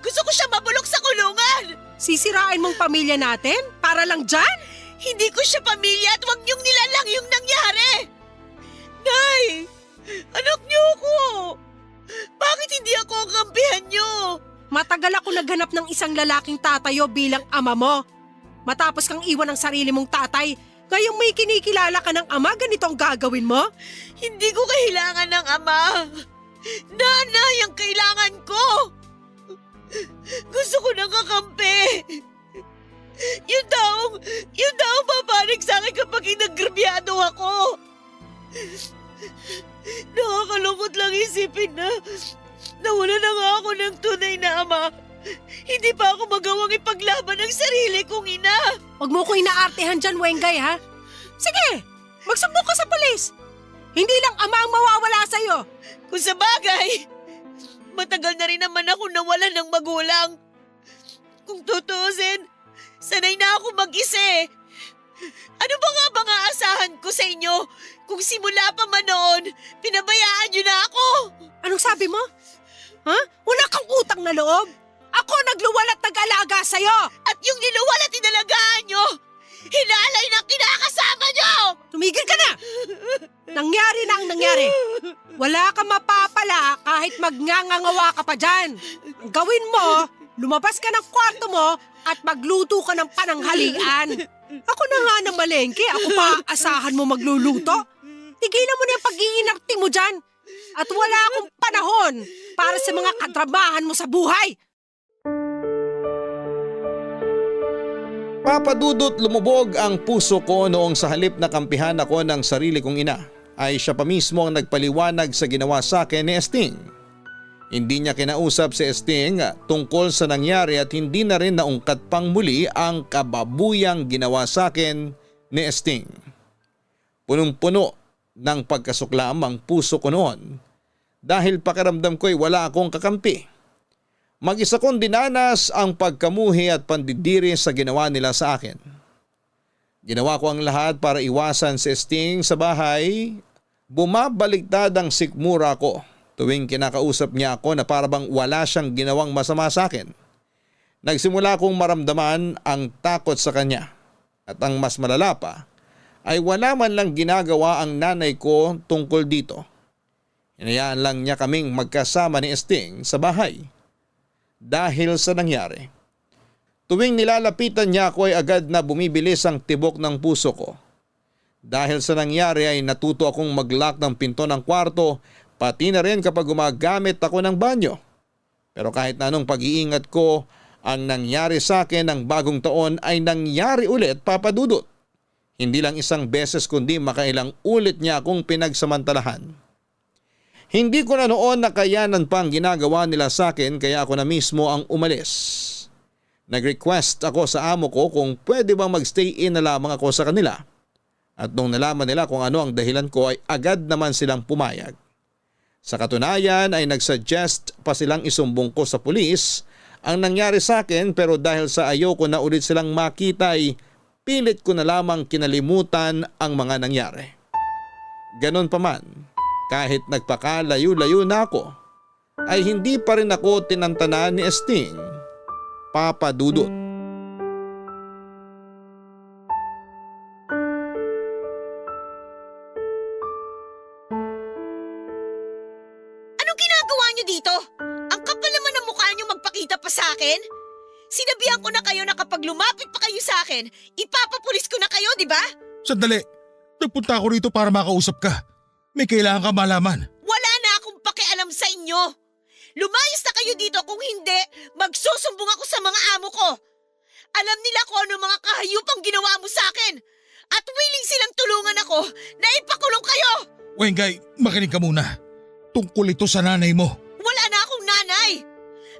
Gusto ko siya mabulok sa kulungan! Sisirain mong pamilya natin? Para lang dyan? Hindi ko siya pamilya at huwag niyong nilalang yung nangyari! Nay! Anak niyo ako! Bakit hindi ako ang kampihan niyo? Matagal ako naghanap ng isang lalaking tatayo bilang ama mo. Matapos kang iwan ng sarili mong tatay, ngayong may kinikilala ka ng ama, ganito ang gagawin mo? Hindi ko kailangan ng ama. Nanay ang kailangan ko. Gusto ko ng kakampi. Yung taong papanig sa akin kapag inagrabyado ako. Nakakalungkot lang isipin na nawala na nga ako ng tunay na ama. Hindi pa ako magawang ipaglaban ang sarili kong ina. Huwag mo ko inaartehan dyan, Wengay, ha? Sige, magsubok ka sa pulis. Hindi lang ama ang mawawala sa'yo. Kung sa bagay, matagal na rin naman ako nawalan ng magulang. Kung tutusin, sanay na ako mag-isa eh. Ano ba nga bang aasahan ko sa inyo kung simula pa man noon, pinabayaan niyo na ako? Anong sabi mo? Ha? Wala kang utang na loob? Ako nagluwal at nag-alaga sa'yo! At yung niluwal at inalagaan niyo, hinalay ng kinakasama niyo! Tumigil ka na! Nangyari na ang nangyari. Wala kang mapapala kahit magngangangawa ka pa dyan. Ang gawin mo, lumabas ka ng kwarto mo at magluto ka ng pananghalian. Ako na nga ng malengke, ako pa asahan mo magluluto. Tigilan mo na yung pag-iinarte mo dyan. At wala akong panahon para sa mga kadramahan mo sa buhay. Papadudot lumubog ang puso ko noong sa halip na kampihan ako ng sarili kong ina ay siya pa mismo ang nagpaliwanag sa ginawa sa akin ni Esting. Hindi niya kinausap si Esting tungkol sa nangyari at hindi na rin naungkat pang muli ang kababuyang ginawa sa akin ni Esting. Punong-puno ng pagkasuklam ang puso ko noon dahil pakiramdam ko'y wala akong kakampi. Mag-isa kong dinanas ang pagkamuhi at pandidiri sa ginawa nila sa akin. Ginawa ko ang lahat para iwasan si Esting sa bahay. Bumabaliktad ang sikmura ko tuwing kinakausap niya ako na parabang wala siyang ginawang masama sa akin. Nagsimula kong maramdaman ang takot sa kanya at ang mas malala pa ay wala man lang ginagawa ang nanay ko tungkol dito. Hinayaan lang niya kaming magkasama ni Esting sa bahay. Dahil sa nangyari, tuwing nilalapitan niya ako ay agad na bumibilis ang tibok ng puso ko. Dahil sa nangyari ay natuto akong mag-lock ng pinto ng kwarto pati na rin kapag gumagamit ako ng banyo. Pero kahit na anong pag-iingat ko, ang nangyari sa akin ng bagong taon ay nangyari ulit, Papadudot. Hindi lang isang beses kundi makailang ulit niya akong pinagsamantalahan. Hindi ko na noon nakayanan pa ang ginagawa nila sa akin kaya ako na mismo ang umalis. Nag-request ako sa amo ko kung pwede bang magstay in na lamang ako sa kanila. At nung nalaman nila kung ano ang dahilan ko ay agad naman silang pumayag. Sa katunayan ay nagsuggest pa silang isumbong ko sa pulis ang nangyari sa akin pero dahil sa ayoko na ulit silang makita ay pilit ko na lamang kinalimutan ang mga nangyari. Ganon pa man. Kahit nagpakalayo-layo na ako, ay hindi pa rin ako tinantanan ni Esting, Papadudot. Anong ginagawa niyo dito? Ang kapal naman ng mukha niyo magpakita pa sa akin. Sinabihan ko na kayo na kapag lumapit pa kayo sa akin, ipapapulis ko na kayo, di ba? Sandali, nagpunta ako rito para makausap ka. May kailangan ka malaman. Wala na akong pakialam sa inyo. Lumayas na kayo dito kung hindi, magsusumbong ako sa mga amo ko. Alam nila kung ano mga kahayupang ginawa mo sa akin. At willing silang tulungan ako na ipakulong kayo. Wengay, makinig ka muna. Tungkol ito sa nanay mo. Wala na akong nanay!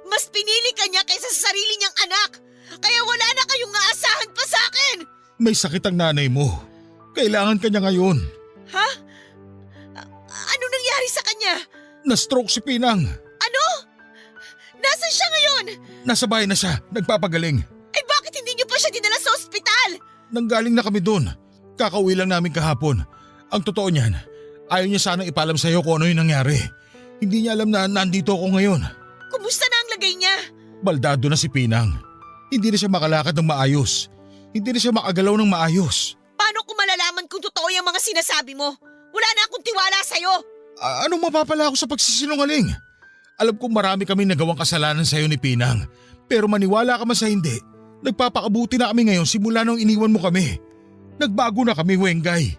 Mas pinili ka niya kaysa sa sarili niyang anak! Kaya wala na kayong aasahan pa sa akin! May sakit ang nanay mo. Kailangan ka niya ngayon. Ha? Ano nangyari sa kanya? Na-stroke si Pinang. Ano? Nasaan siya ngayon? Nasa bahay na siya, nagpapagaling. Eh bakit hindi niyo pa siya dinala sa ospital? Nanggaling na kami doon. Kakauwi lang namin kahapon. Ang totoo niyan, ayaw niya sanang ipalam sa iyo kung ano yung nangyari. Hindi niya alam na nandito ako ngayon. Kumusta na ang lagay niya? Baldado na si Pinang. Hindi na siya makalakad ng maayos. Hindi na siya makagalaw ng maayos. Paano ko malalaman kung totoo yung mga sinasabi mo? Wala na akong tiwala sa'yo. Anong mapapala ako sa pagsisinungaling? Alam kong marami kami nagawang kasalanan sa iyo ni Pinang. Pero maniwala ka man sa hindi, nagpapakabuti na kami ngayon simula nung iniwan mo kami. Nagbago na kami, Wengay.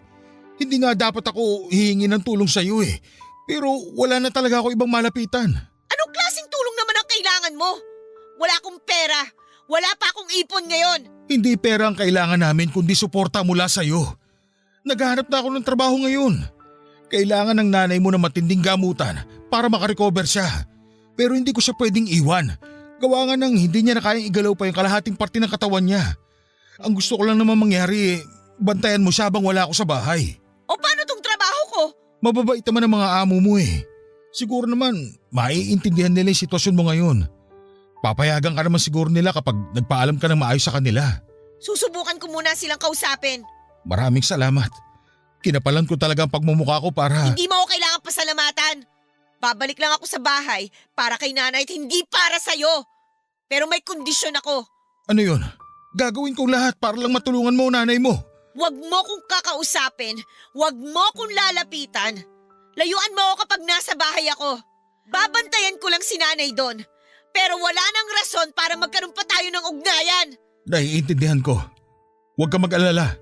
Hindi nga dapat ako hihingi ng tulong sa iyo eh. Pero wala na talaga ako ibang malapitan. Anong klaseng tulong naman ang kailangan mo? Wala akong pera. Wala pa akong ipon ngayon. Hindi pera ang kailangan namin kundi suporta mula sa iyo. Naghahanap na ako ng trabaho ngayon. Kailangan ng nanay mo ng matinding gamutan para makarecover siya. Pero hindi ko siya pwedeng iwan. Gawa nga ng hindi niya na kayang igalaw pa yung kalahating parte ng katawan niya. Ang gusto ko lang naman mangyari bantayan mo siya habang wala ako sa bahay. O paano tong trabaho ko? Mababait naman ang mga amo mo eh. Siguro naman maiintindihan nila yung sitwasyon mo ngayon. Papayagan ka naman siguro nila kapag nagpaalam ka ng maayos sa kanila. Susubukan ko muna silang kausapin. Maraming salamat. Kinapalan ko talaga ang pagmumukha ko para… Hindi mo ako kailangan pasalamatan. Babalik lang ako sa bahay para kay nanay at hindi para sa'yo. Pero may kondisyon ako. Ano yun? Gagawin kong lahat para lang matulungan mo ang nanay mo. Huwag mo kong kakausapin. Huwag mo kong lalapitan. Layuan mo ako kapag nasa bahay ako. Babantayan ko lang si nanay doon. Pero wala nang rason para magkaroon pa tayo ng ugnayan. Naiintindihan ko. Huwag ka mag-alala.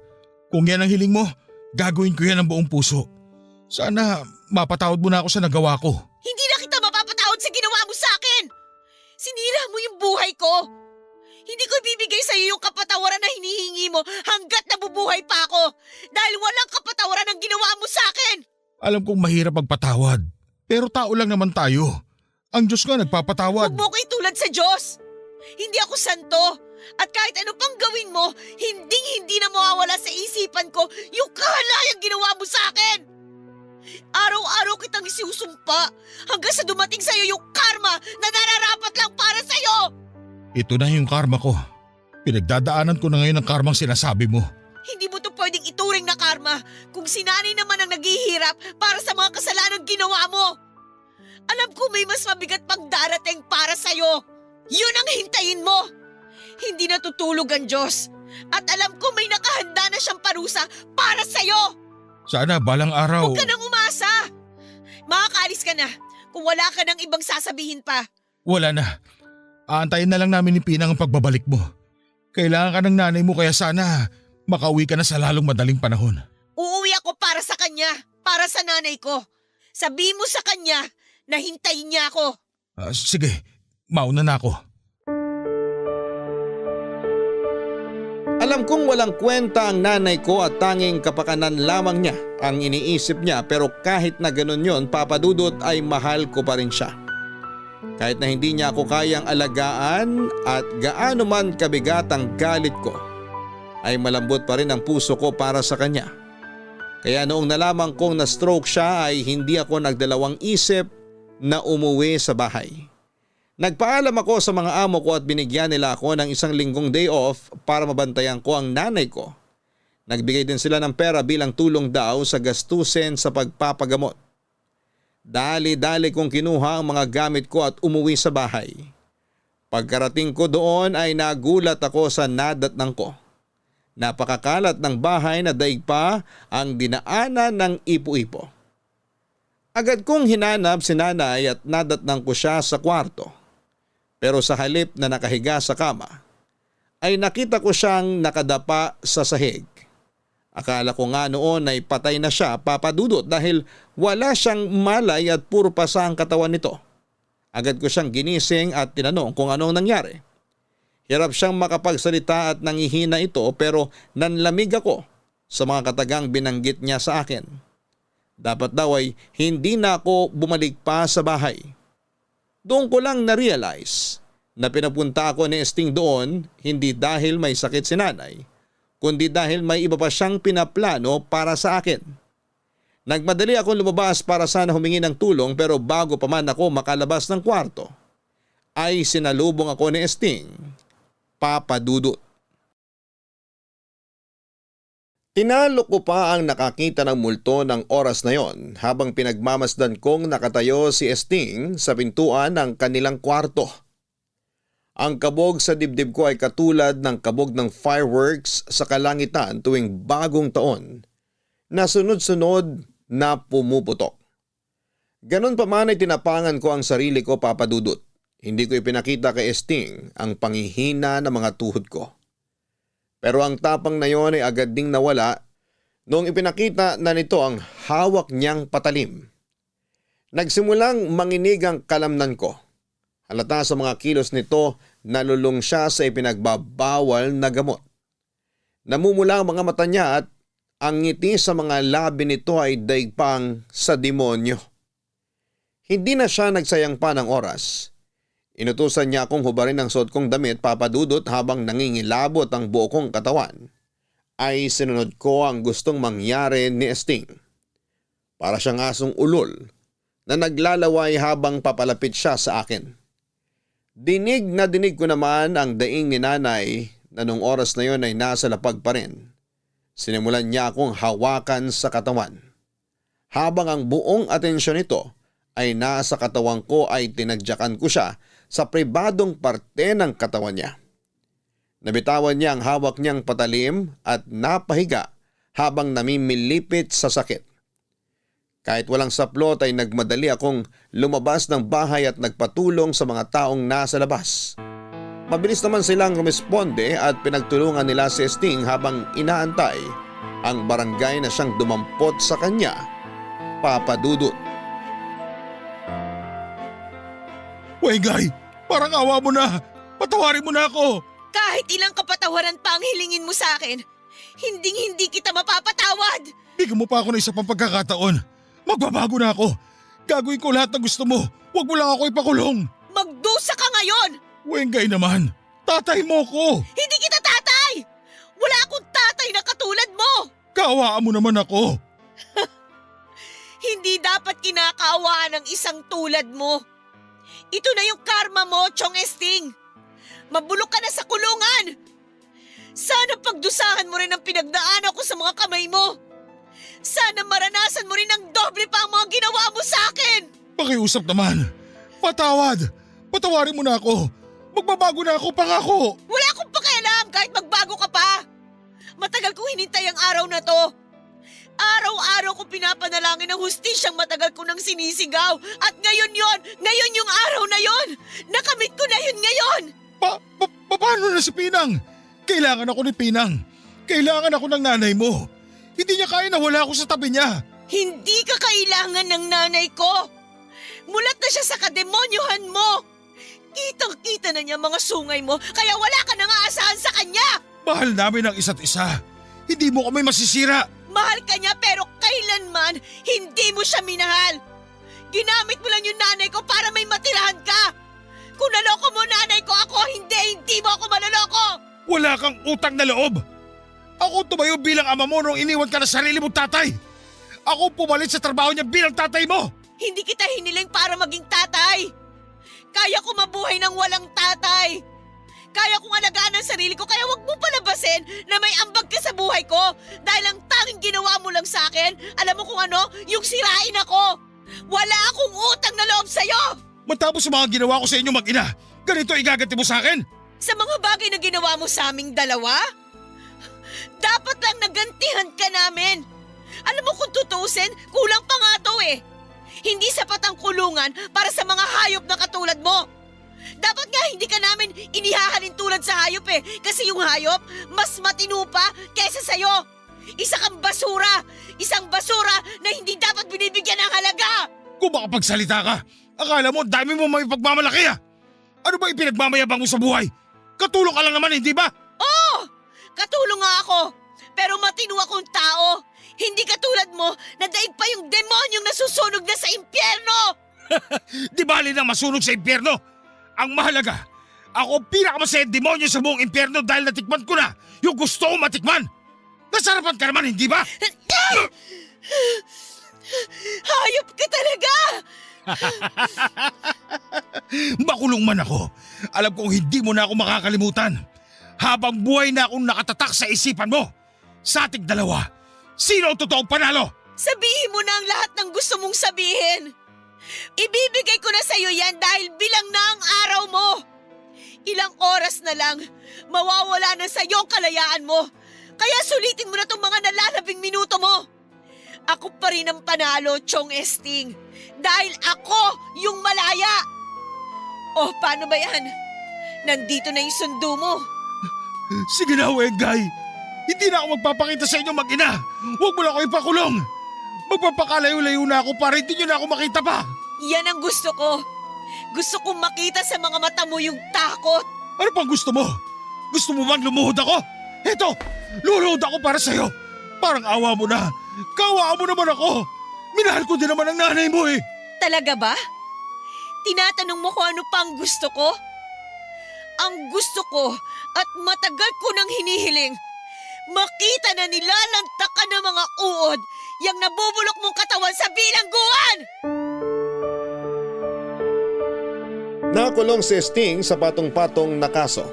Kung yan ang hiling mo, gagawin ko yan ng buong puso. Sana mapatawad mo na ako sa nagawa ko. Hindi na kita mapapatawad sa ginawa mo sa akin. Sinira mo yung buhay ko. Hindi ko ibibigay sa iyo yung kapatawaran na hinihingi mo hanggat nabubuhay pa ako. Dahil walang kapatawaran ang ginawa mo sa akin. Alam kong mahirap magpatawad. Pero tao lang naman tayo. Ang Diyos nga nagpapatawad. Huwag mo ko itulad sa Diyos. Hindi ako santo. At kahit ano pang gawin mo, hindi na mawawala sa isipan ko yung kahalayang ginawa mo sa akin. Araw-araw kitang isusumpa hanggang sa dumating sa iyo yung karma na nararapat lang para sa iyo. Ito na yung karma ko. Pinagdadaanan ko na ngayon ang karmang sinasabi mo. Hindi mo to pwedeng ituring na karma kung si nanay naman ang naghihirap para sa mga kasalanang ginawa mo. Alam ko may mas mabigat pang darating para sa'yo. Yun ang hintayin mo. Hindi natutulog ang Diyos. At alam ko may nakahanda na siyang parusa para sa'yo. Sana balang araw… Huwag ka nang umasa. Makakaalis ka na kung wala ka nang ibang sasabihin pa. Wala na. Aantayin na lang namin ni Pinang ang pagbabalik mo. Kailangan ka ng nanay mo kaya sana makauwi ka na sa lalong madaling panahon. Uuwi ako para sa kanya, para sa nanay ko. Sabihin mo sa kanya na hintayin niya ako. Sige, mauna na ako. Alam kong walang kwenta ang nanay ko at tanging kapakanan lamang niya ang iniisip niya, pero kahit na ganun yon, Papa Dudut, ay mahal ko pa rin siya. Kahit na hindi niya ako kayang alagaan at gaano man kabigat ang galit ko, ay malambot pa rin ang puso ko para sa kanya. Kaya noong nalaman kong na-stroke siya ay hindi ako nagdalawang isip na umuwi sa bahay. Nagpaalam ako sa mga amo ko at binigyan nila ako ng 1 linggong day off para mabantayan ko ang nanay ko. Nagbigay din sila ng pera bilang tulong daw sa gastusin sa pagpapagamot. Dali-dali kong kinuha ang mga gamit ko at umuwi sa bahay. Pagkarating ko doon ay nagulat ako sa nadatnang ko. Napakakalat ng bahay na daig pa ang dinaanan ng ipo-ipo. Agad kong hinanap si nanay at nadatnang ko siya sa kwarto. Pero sa halip na nakahiga sa kama, ay nakita ko siyang nakadapa sa sahig. Akala ko nga noon ay patay na siya, Papa Dudut, dahil wala siyang malay at puro pasa ang katawan nito. Agad ko siyang ginising at tinanong kung anong nangyari. Hirap siyang makapagsalita at nangihina ito, pero nanlamig ako sa mga katagang binanggit niya sa akin. Dapat daw ay hindi na ako bumalik pa sa bahay. Doon ko lang na-realize na pinapunta ako ni Esting doon hindi dahil may sakit si nanay, kundi dahil may iba pa siyang pinaplano para sa akin. Nagmadali akong lumabas para sana humingi ng tulong pero bago pa man ako makalabas ng kwarto, ay sinalubong ako ni Esting, Papa Dudut. Tinalo ko pa ang nakakita ng multo ng oras na yon habang pinagmamasdan kong nakatayo si Esting sa pintuan ng kanilang kwarto. Ang kabog sa dibdib ko ay katulad ng kabog ng fireworks sa kalangitan tuwing bagong taon na sunod-sunod na pumuputok. Ganon pa man ay tinapangan ko ang sarili ko, Papa Dudut. Hindi ko ipinakita kay Esting ang panghihina ng mga tuhod ko. Pero ang tapang na yon ay agad ding nawala noong ipinakita na nito ang hawak niyang patalim. Nagsimulang manginig ang kalamnan ko. Halata sa mga kilos nito, nalulung siya sa ipinagbabawal na gamot. Namumula ang mga mata niya at ang ngiti sa mga labi nito ay daig pang sa demonyo. Hindi na siya nagsayang pa ng oras. Inutusan niya akong hubarin ang suot kong damit, Papa Dudut, habang nangingilabot ang buo kong katawan. Ay sinunod ko ang gustong mangyari ni Esting. Para siyang asong ulol na naglalaway habang papalapit siya sa akin. Dinig na dinig ko naman ang daing ni nanay na nung oras na yon ay nasa lapag pa rin. Sinimulan niya akong hawakan sa katawan. Habang ang buong atensyon nito ay nasa katawan ko ay tinadyakan ko siya sa pribadong parte ng katawan niya. Nabitawan niya ang hawak niyang patalim at napahiga habang namimilipit sa sakit. Kahit walang saplot ay nagmadali akong lumabas ng bahay at nagpatulong sa mga taong nasa labas. Mabilis naman silang rumisponde at pinagtulungan nila si Esting habang inaantay ang barangay na siyang dumampot sa kanya, Papa Dudut. Wengay, parang awa mo na. Patawarin mo na ako. Kahit ilang kapatawaran pa ang hilingin mo sa akin, hinding-hindi kita mapapatawad. Bigyan mo pa ako ng isa pang pagkakataon. Magbabago na ako. Gagawin ko lahat ng gusto mo. Huwag mo lang ako ipakulong. Magdusa ka ngayon! Wengay naman, tatay mo ko. Hindi kita tatay! Wala akong tatay na katulad mo! Kaawaan mo naman ako. Hindi dapat kinakaawaan ng isang tulad mo. Ito na yung karma mo, Chong Esting. Mabulok ka na sa kulungan. Sana pagdusahan mo rin ang pinagdaanan ko sa mga kamay mo. Sana maranasan mo rin ng doble pa ang mga ginawa mo sa akin. Pakiusap naman. Patawad. Patawarin mo na ako. Magbabago na ako, pangako. Wala akong pakialam kahit magbago ka pa. Matagal kong hinintay ang araw na to. Araw-araw ko pinapanalangin ang hustisyang matagal ko nang sinisigaw. At ngayon yung araw na yon. Nakamit ko na yun ngayon. Paano na si Pinang? Kailangan ako ni Pinang. Kailangan ako ng nanay mo. Hindi niya kaya na wala ako sa tabi niya. Hindi ka kailangan ng nanay ko. Mulat na siya sa kademonyohan mo. Kitang-kita na niya mga sungay mo kaya wala ka nang aasahan sa kanya. Mahal namin ang isa't isa. Hindi mo kami masisira. Mahal ka niya pero kailanman hindi mo siya minahal. Ginamit mo lang yung nanay ko para may matirahan ka. Kung naloko mo nanay ko ako, hindi mo ako maloloko. Wala kang utang na loob. Ako tumayo bilang ama mo nung iniwan ka na sarili mong tatay. Ako pumalit sa trabaho niya bilang tatay mo. Hindi kita hiniling para maging tatay. Kaya ko mabuhay ng walang tatay. Kaya kong alagaan ang sarili ko kaya wag mo palabasin na may ambag ka sa buhay ko. Dahil ang tanging ginawa mo lang sa akin, alam mo kung ano? Yung sirain ako. Wala akong utang na loob sa'yo. Matapos sa mga ginawa ko sa inyo mag-ina, ganito igaganti mo sa akin? Sa mga bagay na ginawa mo sa aming dalawa? Dapat lang nagantihan ka namin. Alam mo kung tutuusin, kulang pa nga to eh. Hindi sapat ang kulungan para sa mga hayop na katulad mo. Dapat nga hindi ka namin inihahalin tulad sa hayop eh. Kasi yung hayop, mas matino pa kaysa sa'yo. Isa kang basura. Isang basura na hindi dapat binibigyan ng halaga. Kung makapagsalita ka, akala mo dami mo may pagmamalaki ah. Ano ba ipinagmamayabang mo sa buhay? Katulong ka lang naman, hindi ba? Oo! Katulong nga ako. Pero matino akong tao. Hindi katulad mo na daig pa yung demonyong nasusunog na sa impyerno! Di bali nang masunog sa impyerno. Ang mahalaga, ako ang pinakamasayang demonyo sa buong impyerno dahil natikman ko na yung gusto kong matikman. Nasarapan ka naman, hindi ba? Hayop ka talaga! Makulong man ako, alam kong hindi mo na ako makakalimutan. Habang buhay na akong nakatatak sa isipan mo. Sa ating dalawa, sino ang totoong panalo? Sabihin mo na ang lahat ng gusto mong sabihin. Ibibigay ko na sa'yo yan dahil bilang na ang araw mo. Ilang oras na lang, mawawala na sa'yo ang kalayaan mo. Kaya sulitin mo na itong mga nalalabing minuto mo. Ako pa rin ang panalo, Chong Esting. Dahil ako yung malaya. Oh, paano ba yan? Nandito na yung sundo mo. Sige na, Wengay. Hindi na ako magpapakita sa inyo mag-ina. Huwag mo na ako ipakulong. Magpapakalayo-layo na ako para hindi nyo na ako makita pa. Yan ang gusto ko. Gusto kong makita sa mga mata mo yung takot. Ano pang gusto mo? Gusto mo bang lumuhod ako? Eto, luluhod ako para sa'yo. Parang awa mo na. Kawaan mo naman ako. Minahal ko din naman ang nanay mo eh. Talaga ba? Tinatanong mo kung ano pa ang gusto ko? Ang gusto ko at matagal ko nang hinihiling. Makita na nilalantakan ng mga uod yung nabubulok mong katawan sa bilangguan! Nakulong si Sting sa patong-patong na kaso.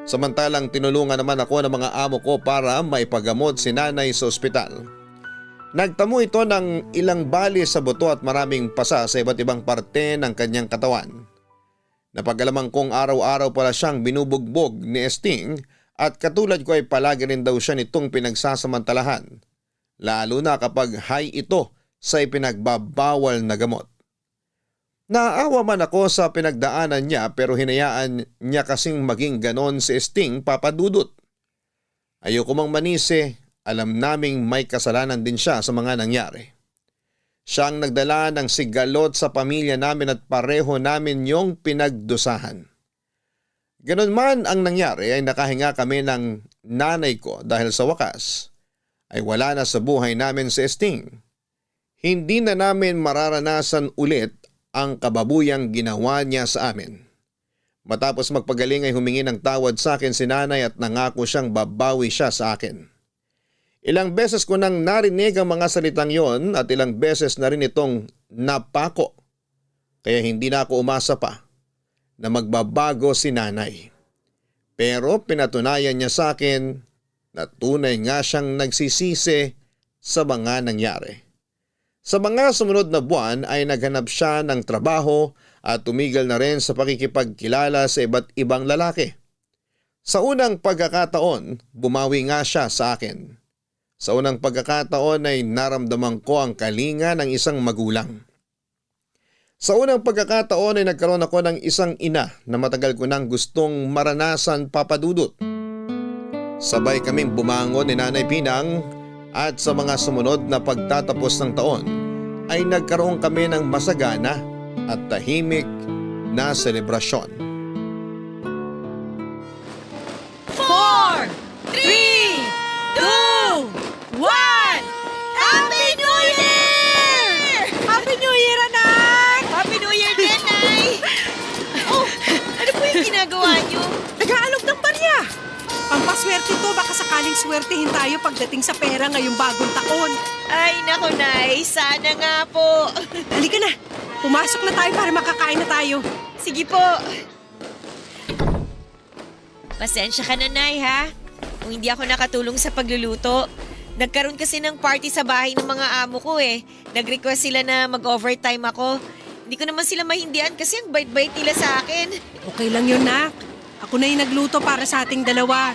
Samantalang tinulungan naman ako ng mga amo ko para maipagamot si nanay sa ospital. Nagtamo ito ng ilang bali sa buto at maraming pasa sa iba't ibang parte ng kanyang katawan. Napagalamang kong araw-araw pala siyang binubugbog ni Sting at katulad ko ay palagi rin daw siya nitong pinagsasamantalahan. Lalo na kapag high ito sa ipinagbabawal na gamot. Naawa man ako sa pinagdaanan niya pero hinayaan niya kasing maging ganon si Sting, Papa Dudut. Ayoko mang manisi, alam naming may kasalanan din siya sa mga nangyari. Siyang nagdala ng sigalot sa pamilya namin at pareho namin yung pinagdusahan. Ganon man ang nangyari ay nakahinga kami ng nanay ko dahil sa wakas ay wala na sa buhay namin si Sting. Hindi na namin mararanasan ulit ang kababuyang ginawa niya sa amin. Matapos magpagaling ay humingi ng tawad sa akin si nanay at nangako siyang babawi siya sa akin. Ilang beses ko nang narinig ang mga salitang yon at ilang beses na rin itong napako. Kaya hindi na ako umasa pa na magbabago si nanay. Pero pinatunayan niya sa akin na tunay nga siyang nagsisisi sa mga nangyari. Sa mga sumunod na buwan ay naghanap siya ng trabaho at tumigil na rin sa pakikipagkilala sa iba't ibang lalaki. Sa unang pagkakataon, bumawi nga siya sa akin. Sa unang pagkakataon ay naramdaman ko ang kalinga ng isang magulang. Sa unang pagkakataon ay nagkaroon ako ng isang ina na matagal ko nang gustong maranasan, Papa Dudut. Sabay kaming bumangon ni Nanay Pinang at sa mga sumunod na pagtatapos ng taon ay nagkaroon kami ng masagana at tahimik na selebrasyon. 4, 3, 2, 1! Happy New Year! Happy New Year, anak! Happy New Year din, Nay! Oh, ano po yung ginagawa niyo? Nag-aalok ng barya! Pampaswerte to, baka sakaling swertihin tayo pagdating sa pera ngayong bagong taon. Ay, naku, Nay. Sana nga po. Halika na, pumasok na tayo para makakain na tayo. Sige po. Pasensya ka na, Nay, ha? Kung hindi ako nakatulong sa pagluluto. Nagkaroon kasi ng party sa bahay ng mga amo ko eh. Nag-request sila na mag-overtime ako. Hindi ko naman sila mahindian kasi ang bait-bait nila sa akin. Okay lang yun, nak. Ako na yung nagluto para sa ating dalawa.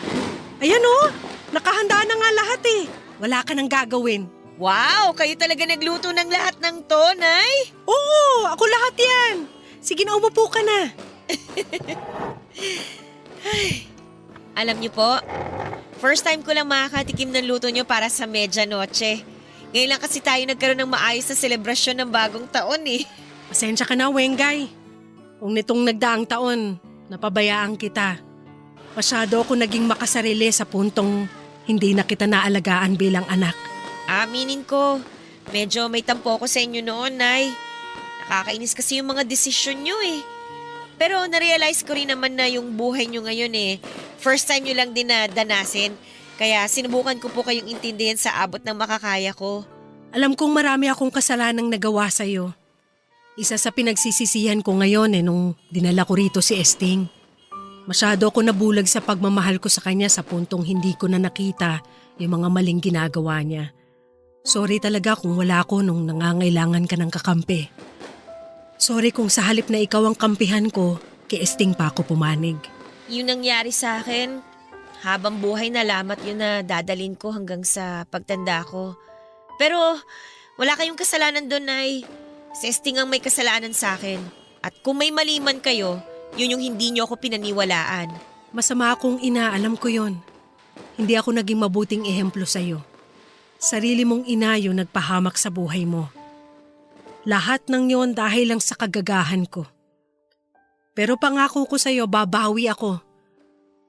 Ayan oh, nakahanda na nga lahat eh. Wala ka nang gagawin. Wow, kayo talaga nagluto ng lahat ng to, Nay? Oo, ako lahat yan. Sige na, umupo ka na. Alam niyo po, first time ko lang makakatikim ng luto niyo para sa medianoche. Ngayon lang kasi tayo nagkaroon ng maayos na selebrasyon ng bagong taon eh. Pasensya ka na, Wengay. Kung nitong nagdaang taon, napabayaan kita. Masyado ako naging makasarili sa puntong hindi na kita naalagaan bilang anak. Aminin ko, medyo may tampo ko sa inyo noon, Nay. Nakakainis kasi yung mga desisyon nyo eh. Pero narealize ko rin naman na yung buhay nyo ngayon first time nyo lang din na danasin. Kaya sinubukan ko po kayong intindihin sa abot ng makakaya ko. Alam kong marami akong kasalanang nagawa sa'yo. Isa sa pinagsisisihan ko ngayon nung dinala ko rito si Esting. Masyado ako nabulag sa pagmamahal ko sa kanya sa puntong hindi ko na nakita yung mga maling ginagawa niya. Sorry talaga kung wala ako nung nangangailangan ka ng kakampi. Sorry kung sa halip na ikaw ang kampihan ko, kay Esting pa ako pumanig. Yung nangyari sa akin, habang buhay na lamat yun na dadalin ko hanggang sa pagtanda ko. Pero wala kayong kasalanan doon, Nay. Si Esting ang may kasalanan sa akin. At kung may mali man kayo, yun yung hindi nyo ako pinaniwalaan. Masama akong ina, alam ko yon. Hindi ako naging mabuting ehemplo sa'yo. Sarili mong ina yung nagpahamak sa buhay mo. Lahat ng yon dahil lang sa kagagahan ko. Pero pangako ko sa'yo, babawi ako.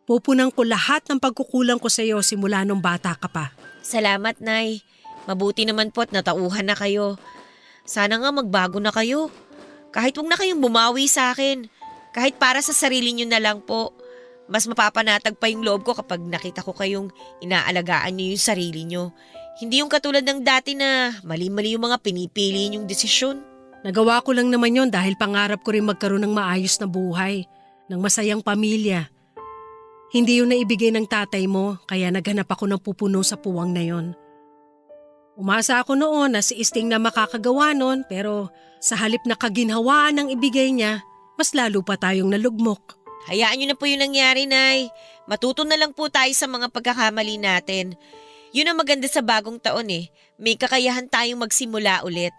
Pupunan ko lahat ng pagkukulang ko sa'yo simula nung bata ka pa. Salamat, Nay. Mabuti naman po't natauhan na kayo. Sana nga magbago na kayo. Kahit huwag na kayong bumawi sa akin. Kahit para sa sarili nyo na lang po. Mas mapapanatag pa yung loob ko kapag nakita ko kayong inaalagaan nyo yung sarili nyo. Hindi yung katulad ng dati na mali-mali yung mga pinipili yung desisyon. Nagawa ko lang naman yon dahil pangarap ko rin magkaroon ng maayos na buhay, ng masayang pamilya. Hindi yun naibigay ng tatay mo kaya naghanap ako ng pupuno sa puwang na yon. Umasa ako noon na si Esting na makakagawa nun pero sa halip na kaginhawaan ng ibigay niya, mas lalo pa tayong nalugmok. Hayaan nyo na po yung nangyari, Nay. Matuto na lang po tayo sa mga pagkakamali natin. Yun ang maganda sa bagong taon May kakayahan tayong magsimula ulit.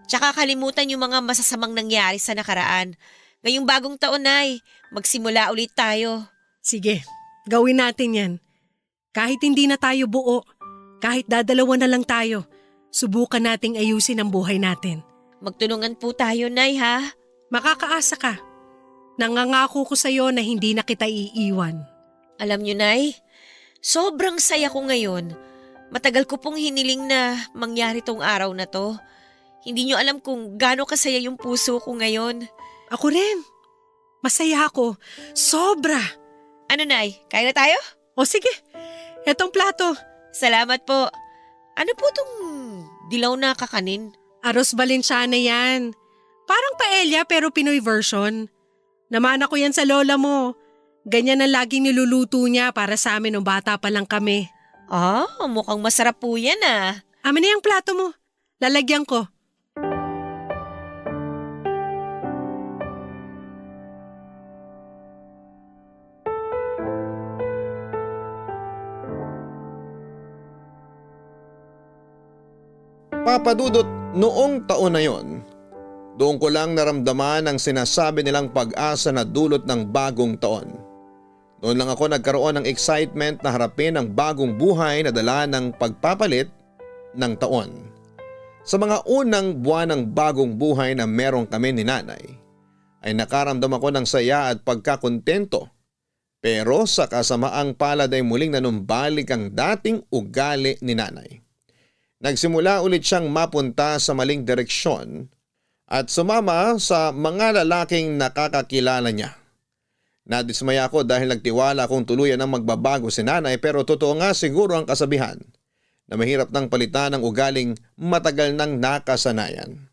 Tsaka kalimutan yung mga masasamang nangyari sa nakaraan. Ngayong bagong taon, Nay, magsimula ulit tayo. Sige, gawin natin yan. Kahit hindi na tayo buo, kahit dadalawa na lang tayo, subukan nating ayusin ang buhay natin. Magtulungan po tayo, Nay, ha? Makakaasa ka. Nangangako ko sa'yo na hindi na kita iiwan. Alam nyo, Nay, sobrang saya ko ngayon. Matagal ko pong hiniling na mangyari tong araw na to. Hindi nyo alam kung gaano kasaya yung puso ko ngayon. Ako rin. Masaya ako. Sobra. Ano, Nay? Kaya na tayo? O sige, etong plato. Salamat po. Ano po tong dilaw na kakanin? Arroz Valenciana yan. Parang paella pero Pinoy version. Namana ko yan sa lola mo. Ganyan ang laging niluluto niya para sa amin nung bata pa lang kami. Mukhang masarap po yan Amin na yung plato mo. Lalagyan ko. Papadudot, noong taon na yon, doon ko lang naramdaman ang sinasabi nilang pag-asa na dulot ng bagong taon. Noon lang ako nagkaroon ng excitement na harapin ang bagong buhay na dala ng pagpapalit ng taon. Sa mga unang buwan ng bagong buhay na meron kami ni nanay, ay nakaramdam ako ng saya at pagkakontento. Pero sa kasamaang palad ay muling nanumbalik ang dating ugali ni nanay. Nagsimula ulit siyang mapunta sa maling direksyon at sumama sa mga lalaking nakakakilala niya. Nadismaya ako dahil nagtiwala akong tuluyan ang magbabago si nanay pero totoo nga siguro ang kasabihan na mahirap nang palitan ang ugaling matagal nang nakasanayan.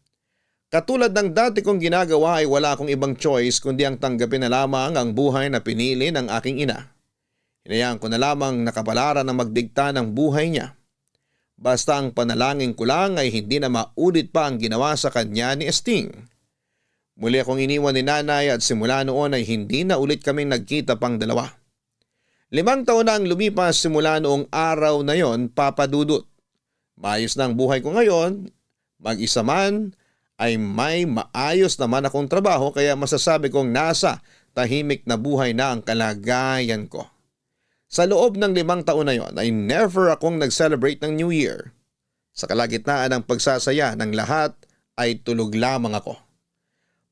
Katulad ng dati kong ginagawa ay wala akong ibang choice kundi ang tanggapin na lamang ang buhay na pinili ng aking ina. Hinayaan ko na lamang nakapalaran na magdikta ng buhay niya. Basta ang panalangin ko lang ay hindi na maulit pa ang ginawa sa kanya ni Esting. Muli akong iniwan ni nanay at simula noon ay hindi na ulit kaming nagkita pang dalawa. 5 taon na ang lumipas simula noong araw na yon, papadudot. Maayos na ang buhay ko ngayon, mag-isa man ay may maayos naman akong trabaho kaya masasabi kong nasa tahimik na buhay na ang kalagayan ko. Sa loob ng 5 taon na yon ay never akong nag-celebrate ng New Year. Sa kalagitnaan ng pagsasaya ng lahat ay tulog lamang ako.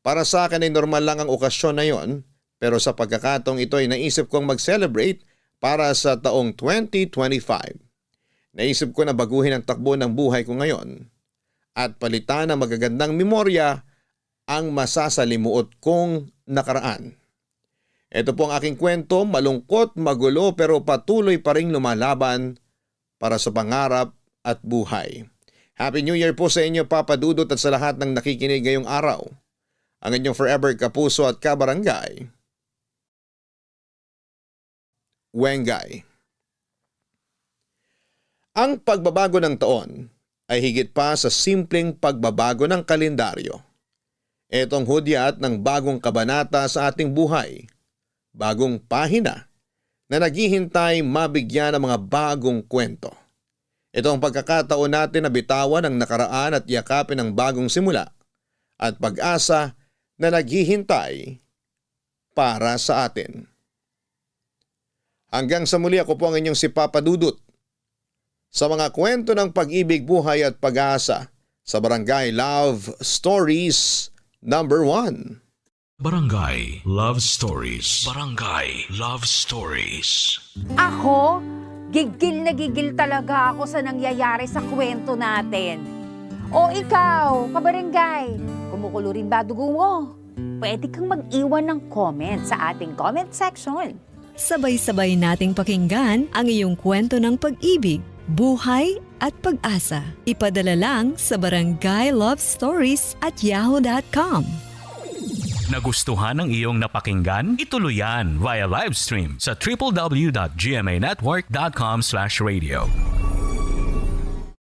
Para sa akin ay normal lang ang okasyon na yon pero sa pagkakataong ito ay naisip kong mag-celebrate para sa taong 2025. naisip ko na baguhin ang takbo ng buhay ko ngayon at palitan ng magagandang memorya ang masasalimuot kong nakaraan. Ito po ang aking kwento, malungkot, magulo pero patuloy pa ring lumalaban para sa pangarap at buhay. Happy New Year po sa inyo, Papa Dudut, at sa lahat ng nakikinig ngayong araw. Ang inyong forever kapuso at kabarangay, Wengay. Ang pagbabago ng taon ay higit pa sa simpleng pagbabago ng kalendaryo. Itong hudyat ng bagong kabanata sa ating buhay, bagong pahina na naghihintay mabigyan ng mga bagong kwento. Ito ang pagkakataon natin na bitawan ang nakaraan at yakapin ang bagong simula at pag-asa na naghihintay para sa atin. Hanggang sa muli, ako po ang inyong si Papa Dudut sa mga kwento ng pag-ibig, buhay at pag-asa sa Barangay Love Stories number 1. Barangay Love Stories. Barangay Love Stories. Ako, gigil na gigil talaga ako sa nangyayari sa kwento natin. O ikaw, kabarangay, kumukulo rin ba dugo mo? Pwede kang mag-iwan ng comment sa ating comment section. Sabay-sabay nating pakinggan ang iyong kwento ng pag-ibig, buhay at pag-asa. Ipadala lang sa barangaylovestories@yahoo.com. Nagustuhan ng iyong napakinggan? Ituloy yan via live stream sa www.gmanetwork.com/radio.